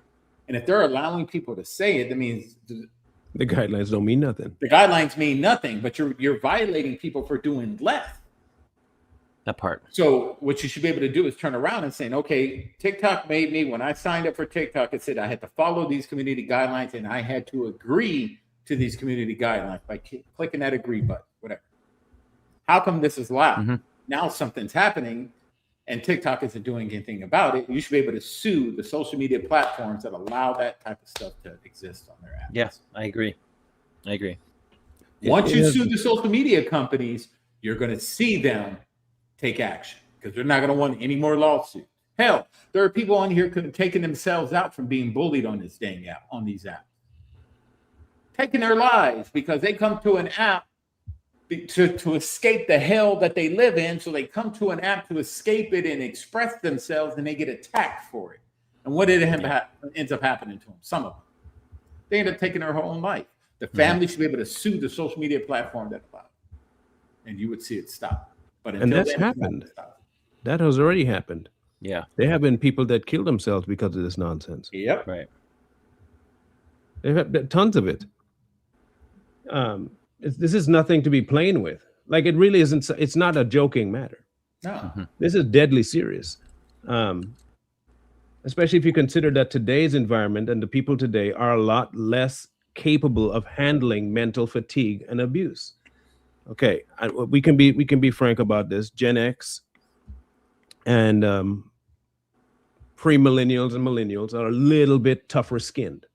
And if they're allowing people to say it, that means the guidelines don't mean nothing. The guidelines mean nothing, but you're violating people for doing less. That part. So what you should be able to do is turn around and saying, okay, TikTok made me, when I signed up for TikTok, it said I had to follow these community guidelines and I had to agree to these community guidelines by clicking that agree button, whatever. How come this is allowed? Now something's happening and TikTok isn't doing anything about it. You should be able to sue the social media platforms that allow that type of stuff to exist on their apps. Yeah, I agree. Once you sue the social media companies, you're going to see them take action because they're not going to want any more lawsuits. Hell, there are people on here taking themselves out from being bullied on this dang app, on these apps. Taking their lives because they come to an app to escape the hell that they live in. So they come to an app to escape it and express themselves, and they get attacked for it. And what ends up happening to them? Some of them, they end up taking their whole life. The family should be able to sue the social media platform that allowed, and you would see it stop. But And that's happened. That has already happened. Yeah. There have been people that killed themselves because of this nonsense. Yep. Right. They've had tons of it. This is nothing to be playing with. Like, it really isn't. It's not a joking matter. No. This is deadly serious. Especially if you consider that today's environment and the people today are a lot less capable of handling mental fatigue and abuse. Okay, we can be frank about this. Gen X and pre-millennials and millennials are a little bit tougher skinned.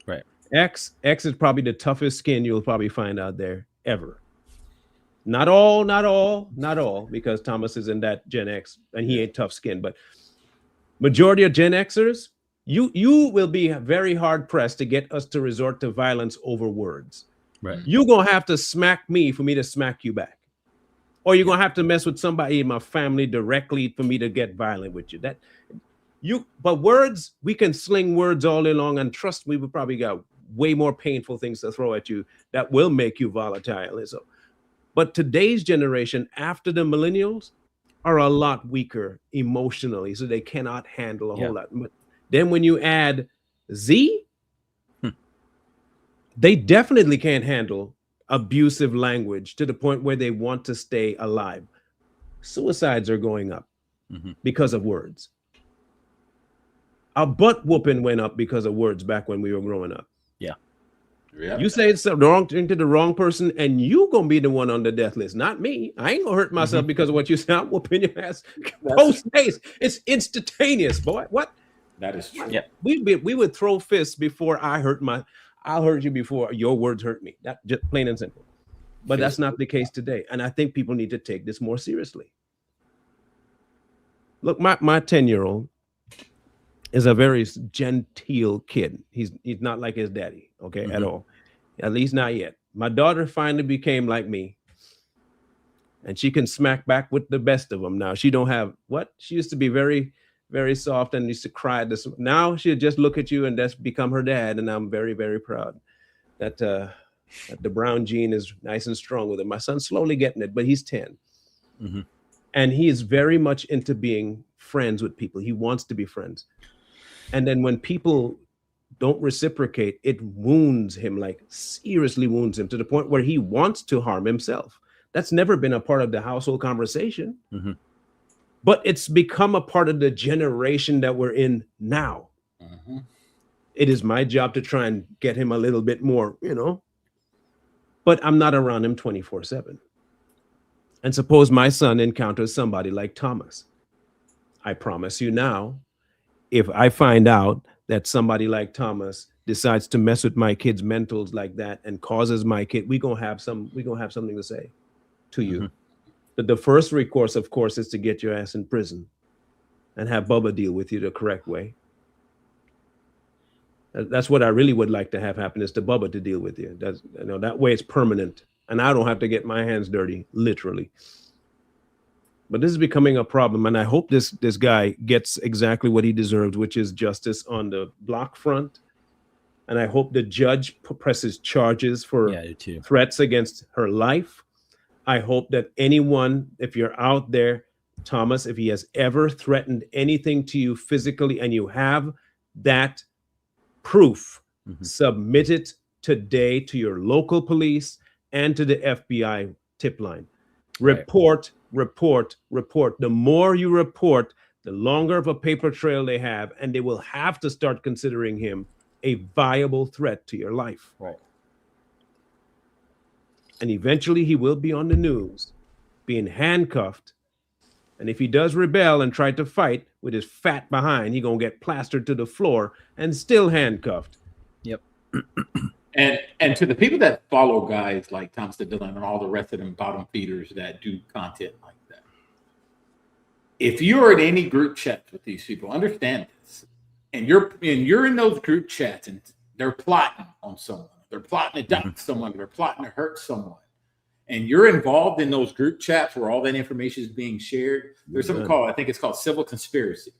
Right. X is probably the toughest skin you'll probably find out there ever. Not all, because Thomas is in that Gen X and he ain't tough skinned, but majority of Gen Xers, you will be very hard pressed to get us to resort to violence over words. Right. You're gonna have to smack me for me to smack you back, or you're gonna have to mess with somebody in my family directly for me to get violent with you. But words, we can sling words all day long, and trust me, we probably got way more painful things to throw at you that will make you volatile. So, but today's generation, after the millennials, are a lot weaker emotionally, so they cannot handle a whole lot. But then when you add Z, they definitely can't handle abusive language to the point where they want to stay alive. Suicides are going up because of words. Our butt whooping went up because of words back when we were growing up. Yeah. You say it's the wrong thing to the wrong person, and you gonna be the one on the death list, not me. I ain't gonna hurt myself because of what you say. I'm whooping your ass. Post haste. It's instantaneous, boy. What? That is true. Yeah. We would throw fists before I'll hurt you before your words hurt me. That just plain and simple. But that's not the case today. And I think people need to take this more seriously. Look, my 10-year-old is a very genteel kid. He's not like his daddy, okay, at all. At least not yet. My daughter finally became like me. And she can smack back with the best of them now. She don't have what? She used to be very, very soft and used to cry. Now she'll just look at you and that's become her dad. And I'm very, very proud that the brown gene is nice and strong with him. My son's slowly getting it, but he's 10. And he is very much into being friends with people. He wants to be friends. And then when people don't reciprocate, it wounds him, like seriously wounds him to the point where he wants to harm himself. That's never been a part of the household conversation. But it's become a part of the generation that we're in now. It is my job to try and get him a little bit more, but I'm not around him 24/7. And suppose my son encounters somebody like Thomas. I promise you now, if I find out that somebody like Thomas decides to mess with my kid's mentals like that and causes my kid, we're gonna have something to say to you. But the first recourse, of course, is to get your ass in prison and have Bubba deal with you the correct way. That's what I really would like to have happen, is to Bubba to deal with you. That way it's permanent and I don't have to get my hands dirty, literally. But this is becoming a problem, and I hope this guy gets exactly what he deserves, which is justice on the block front. And I hope the judge presses charges for threats against her life. I hope that anyone, if you're out there, Thomas, if he has ever threatened anything to you physically and you have that proof, submit it today to your local police and to the FBI tip line. Report. The more you report, the longer of a paper trail they have, and they will have to start considering him a viable threat to your life. And eventually he will be on the news, being handcuffed. And if he does rebel and try to fight with his fat behind, he's going to get plastered to the floor and still handcuffed. And to the people that follow guys like Thomas the Dillon and all the rest of them bottom feeders that do content like that, if you're in any group chats with these people, understand this. And you're in those group chats and they're plotting on someone. They're plotting to dox someone. They're plotting to hurt someone. and you're involved in those group chats where all that information is being shared, there's something called, I think it's called civil conspiracy.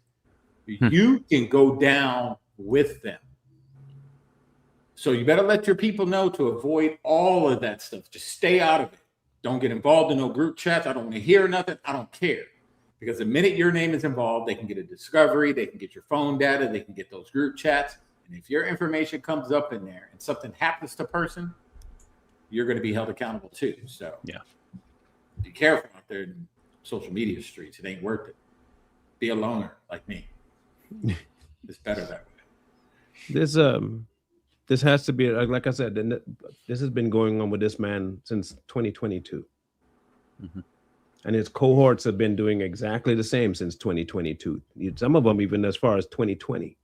You can go down with them. So you better let your people know to avoid all of that stuff. Just stay out of it. Don't get involved in no group chats. I don't want to hear nothing. I don't care. Because the minute your name is involved, they can get a discovery, they can get your phone data, they can get those group chats. And if your information comes up in there and something happens to a person, you're going to be held accountable too. So yeah, be careful out there in social media streets. It ain't worth it. Be a loner like me. It's better that way. This has to be, like I said, this has been going on with this man since 2022. And his cohorts have been doing exactly the same since 2022. Some of them even as far as 2020.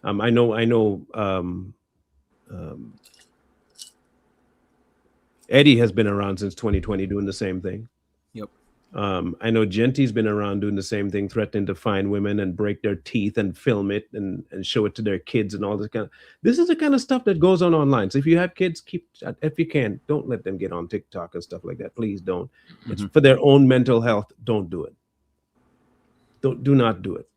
I know Eddie has been around since 2020 doing the same thing. Yep. I know Genty's been around doing the same thing, threatening to find women and break their teeth and film it and show it to their kids and all this kind of. This is the kind of stuff that goes on online. So if you have kids, if you can, don't let them get on TikTok and stuff like that. Please don't. It's for their own mental health. Don't do it. Do not do it.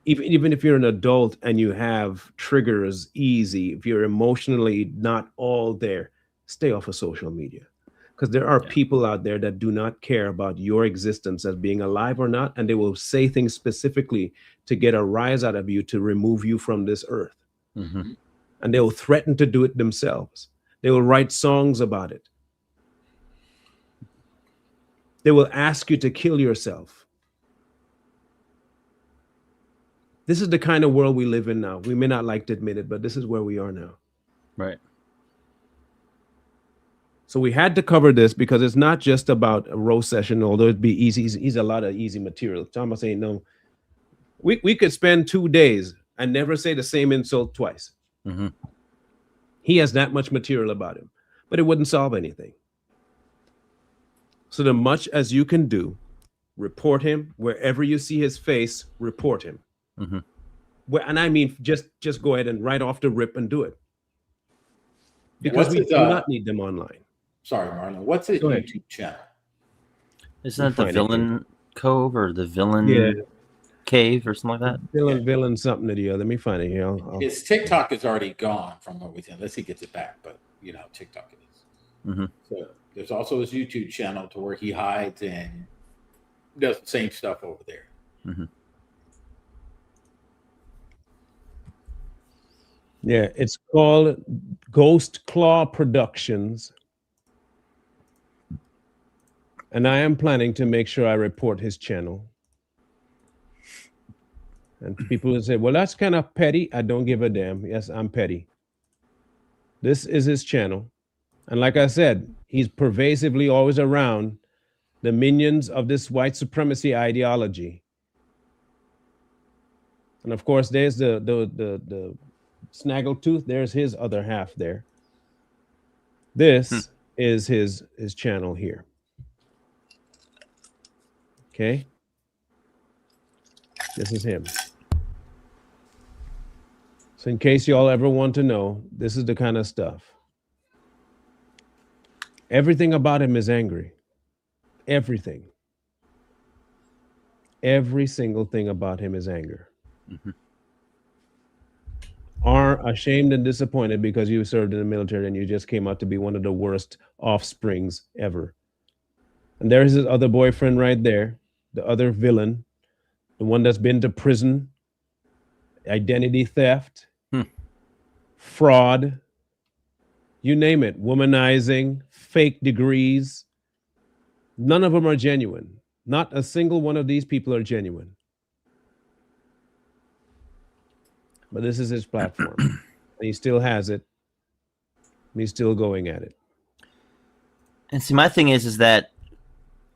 Even if you're an adult and you have triggers easy, if you're emotionally not all there, stay off of social media. Because there are people out there that do not care about your existence as being alive or not, and they will say things specifically to get a rise out of you to remove you from this earth. And they will threaten to do it themselves. They will write songs about it. They will ask you to kill yourself. This is the kind of world we live in now. We may not like to admit it, but this is where we are now. Right. So we had to cover this because it's not just about a roast session, although it'd be easy. He's a lot of easy material. Thomas ain't no. We could spend 2 days and never say the same insult twice. He has that much material about him, but it wouldn't solve anything. So the much as you can do, report him. Wherever you see his face, report him. And I mean, just go ahead and right off the rip and do it. Because we do not need them online. Sorry, Marlon. What's his YouTube channel? Isn't that the Villain Cove or the Villain Cave or something like that? Villain something or the other. Let me find it here. His TikTok is already gone from what we said. Unless he gets it back, but you know, TikTok it is. So there's also his YouTube channel to where he hides and does the same stuff over there. Yeah, it's called Ghost Claw Productions. And I am planning to make sure I report his channel. And people will say, well, that's kind of petty. I don't give a damn. Yes, I'm petty. This is his channel. And like I said, he's pervasively always around the minions of this white supremacy ideology. And of course, there's the Snaggletooth. There's his other half there. This is his channel here. Okay. This is him. So in case y'all ever want to know, this is the kind of stuff. Everything about him is angry. Everything. Every single thing about him is anger. Are ashamed and disappointed because you served in the military and you just came out to be one of the worst offsprings ever. And there's his other boyfriend right there, the other villain, the one that's been to prison, identity theft, fraud, you name it, womanizing, fake degrees. None of them are genuine. Not a single one of these people are genuine. But this is his platform. And he still has it. And he's still going at it. And see, my thing is that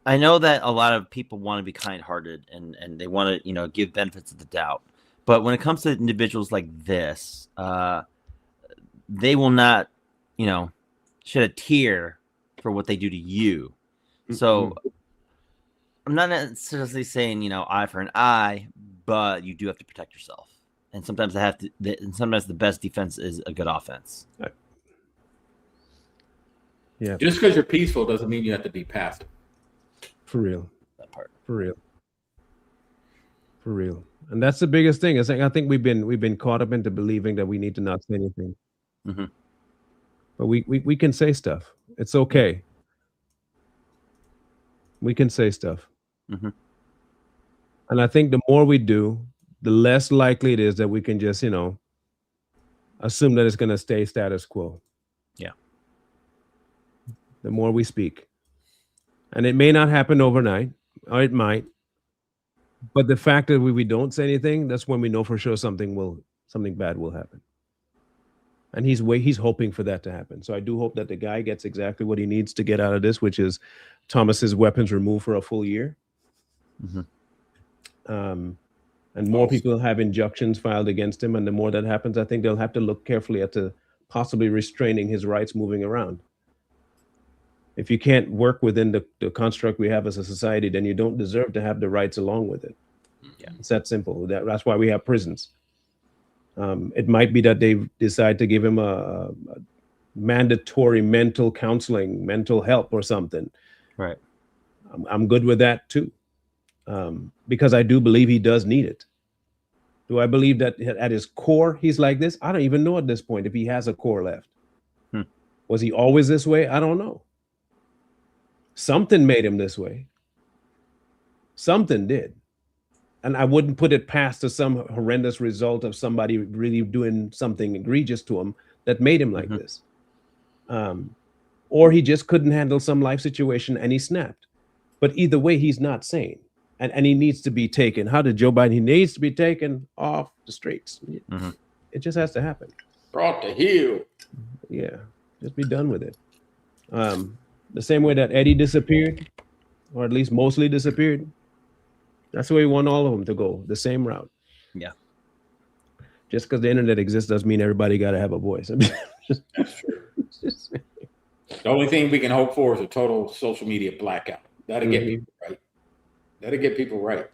I know that a lot of people want to be kind-hearted and they want to, you know, give benefits of the doubt. But when it comes to individuals like this, they will not, you know, shed a tear for what they do to you. So I'm not necessarily saying, you know, eye for an eye, but you do have to protect yourself. And sometimes and sometimes the best defense is a good offense. Yeah. Just because you're peaceful doesn't mean you have to be passive. For real. That part. For real. For real. And that's the biggest thing. Is I think we've been caught up into believing that we need to not say anything. Mm-hmm. But we can say stuff. It's okay. We can say stuff. Mm-hmm. And I think the more we do, the less likely it is that we can just, assume that it's going to stay status quo. Yeah. The more we speak. And it may not happen overnight, or it might. But the fact that we don't say anything, that's when we know for sure something bad will happen. And he's hoping for that to happen. So I do hope that the guy gets exactly what he needs to get out of this, which is Thomas's weapons removed for a full year. Mm-hmm. And more people have injunctions filed against him. And the more that happens, I think they'll have to look carefully at possibly restraining his rights moving around. If you can't work within the construct we have as a society, then you don't deserve to have the rights along with it. Yeah. It's that simple. That's why we have prisons. It might be that they decide to give him a mandatory mental counseling, mental help or something. Right. I'm good with that too. Because I do believe he does need it. Do I believe that at his core he's like this? I don't even know at this point if he has a core left. Was he always this way? I don't know. Something made him this way. Something did. And I wouldn't put it past to some horrendous result of somebody really doing something egregious to him that made him like this. Or he just couldn't handle some life situation and he snapped. But either way, he's not sane. And he needs to be taken. How did Joe Biden? He needs to be taken off the streets. It just has to happen. Brought to heel. Yeah, just be done with it. The same way that Eddie disappeared, or at least mostly disappeared. That's the way we want all of them to go, the same route. Yeah. Just because the internet exists doesn't mean everybody got to have a voice. That's true. The only thing we can hope for is a total social media blackout. That'll get people right. That'll get people right.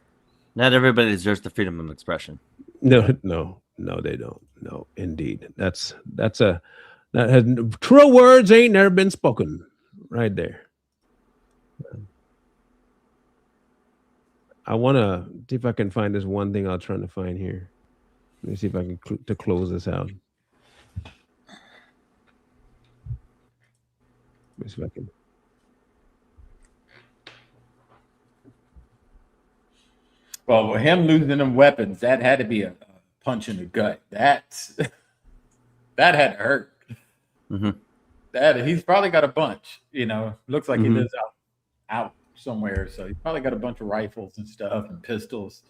Not everybody deserves the freedom of expression. No, they don't. No, indeed. That has true words ain't never been spoken. Right there. I want to see if I can find this one thing I was trying to find here. Let me see if I can to close this out. Let me see if I can. Well, with him losing them weapons, that had to be a punch in the gut. That had to hurt. That he's probably got a bunch. Looks like he lives out somewhere, so he's probably got a bunch of rifles and stuff and pistols.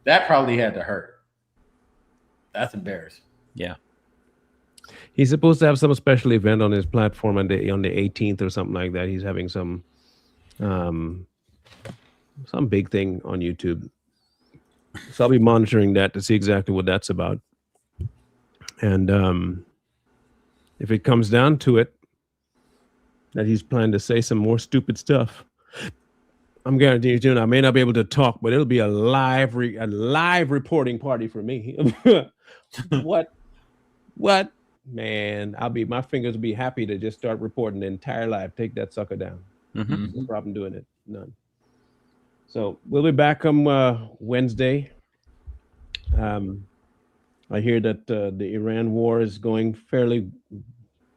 That probably had to hurt. That's embarrassing. Yeah. He's supposed to have some special event on his platform on the 18th or something like that. He's having some big thing on YouTube. So I'll be monitoring that to see exactly what that's about. And if it comes down to it, that he's planning to say some more stupid stuff, I'm guaranteeing you, I may not be able to talk, but it'll be a live reporting party for me. What? Man, my fingers will be happy to just start reporting the entire live. Take that sucker down. No problem doing it. None. So we'll be back on Wednesday. I hear that the Iran war is going fairly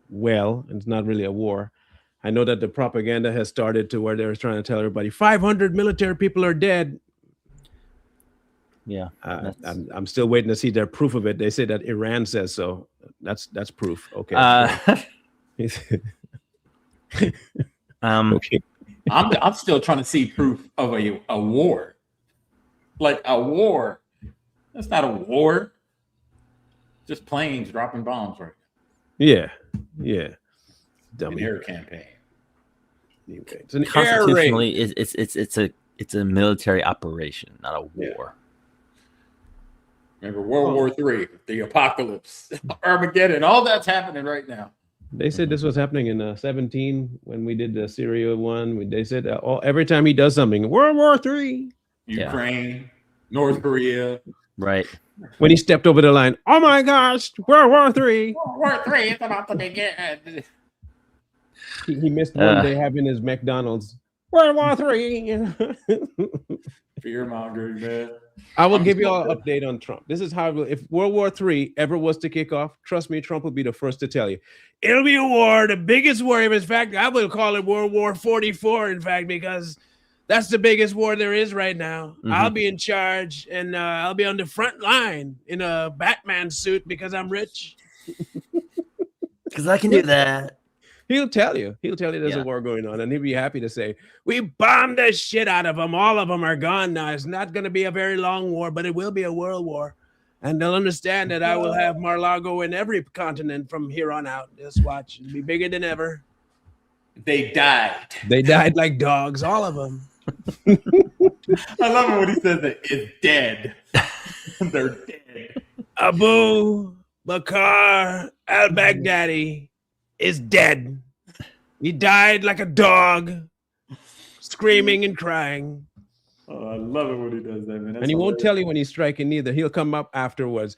well, and it's not really a war. I know that the propaganda has started to where they're trying to tell everybody 500 military people are dead. Yeah, I'm still waiting to see their proof of it. They say that Iran says so. That's proof. Okay. Okay. I'm still trying to see proof of a war. Like a war. That's not a war. Just planes dropping bombs right now. Yeah. Dummy. An air campaign. It's an constitutionally it's a military operation, not a war. Remember World War III, the apocalypse, Armageddon, all that's happening right now. They said this was happening in 17 when we did the Syria one. They said every time he does something, World War III, Ukraine, North Korea. Right. When he stepped over the line, oh my gosh, World War III. World War III is about to begin. He missed one day having his McDonald's. World War III. Fear mongering, man. I will give you all an update on Trump. This is how if World War III ever was to kick off, trust me, Trump will be the first to tell you. It'll be a war, the biggest war. In fact, I will call it World War 44, in fact, because that's the biggest war there is right now. I'll be in charge, and I'll be on the front line in a Batman suit because I'm rich. Because I can do that. He'll tell you. He'll tell you there's a war going on, and he'll be happy to say, we bombed the shit out of them. All of them are gone now. It's not going to be a very long war, but it will be a world war. And they'll understand that I will have Mar-a-Lago in every continent from here on out. Just watch. It'll be bigger than ever. They died. They died like dogs, all of them. I love it when he says that it's dead. They're dead. Abu Bakr al-Baghdadi is dead. He died like a dog, screaming and crying. Oh, I love it when he does that, man. And he won't tell you when he's striking neither. He'll come up afterwards.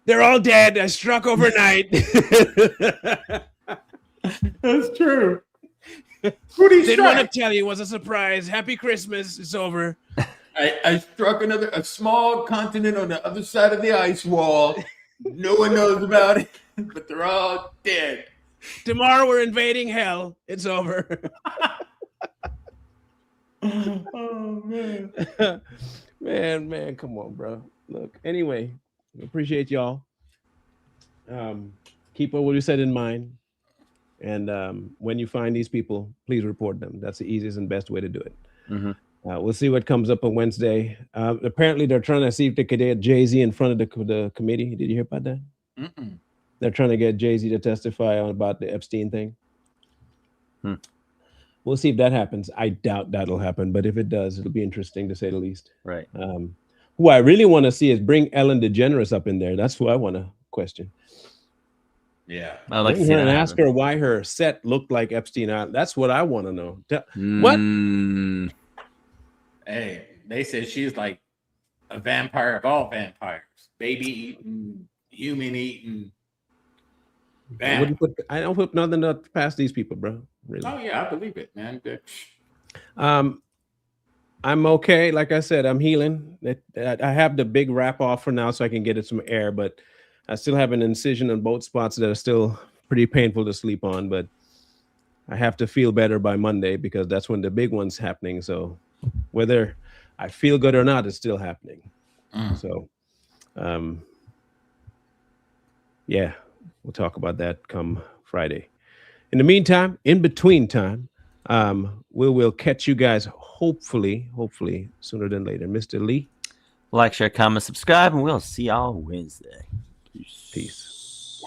They're all dead. I struck overnight. That's true. Didn't want to tell you. It was a surprise. Happy Christmas. It's over. I struck a small continent on the other side of the ice wall. No one knows about it, but they're all dead. Tomorrow we're invading hell. It's over. Oh, man. man, come on, bro. Look, anyway, appreciate y'all. Keep what we said in mind. And when you find these people, please report them. That's the easiest and best way to do it. We'll see what comes up on Wednesday. Apparently, they're trying to see if they could get Jay-Z in front of the committee. Did you hear about that? They're trying to get Jay-Z to testify about the Epstein thing. We'll see if that happens. I doubt that'll happen, but if it does, it'll be interesting to say the least. Right. Who I really want to see is bring Ellen DeGeneres up in there. That's who I want to question. Yeah. I like to Bring see her that and ask happen. her why her set looked like Epstein Island. That's what I want to know. What? Hey, they said she's like a vampire of all vampires. Baby eating, human eating. I don't put nothing up past these people, bro. Really. Oh yeah, I believe it, man. I'm okay. Like I said, I'm healing. I have the big wrap off for now so I can get it some air, but I still have an incision on both spots that are still pretty painful to sleep on, but I have to feel better by Monday because that's when the big one's happening. So whether I feel good or not, it's still happening. So, yeah, we'll talk about that come Friday. In the meantime, in between time, we will catch you guys hopefully sooner than later. Mr. Lee. Like, share, comment, subscribe, and we'll see y'all Wednesday. Peace.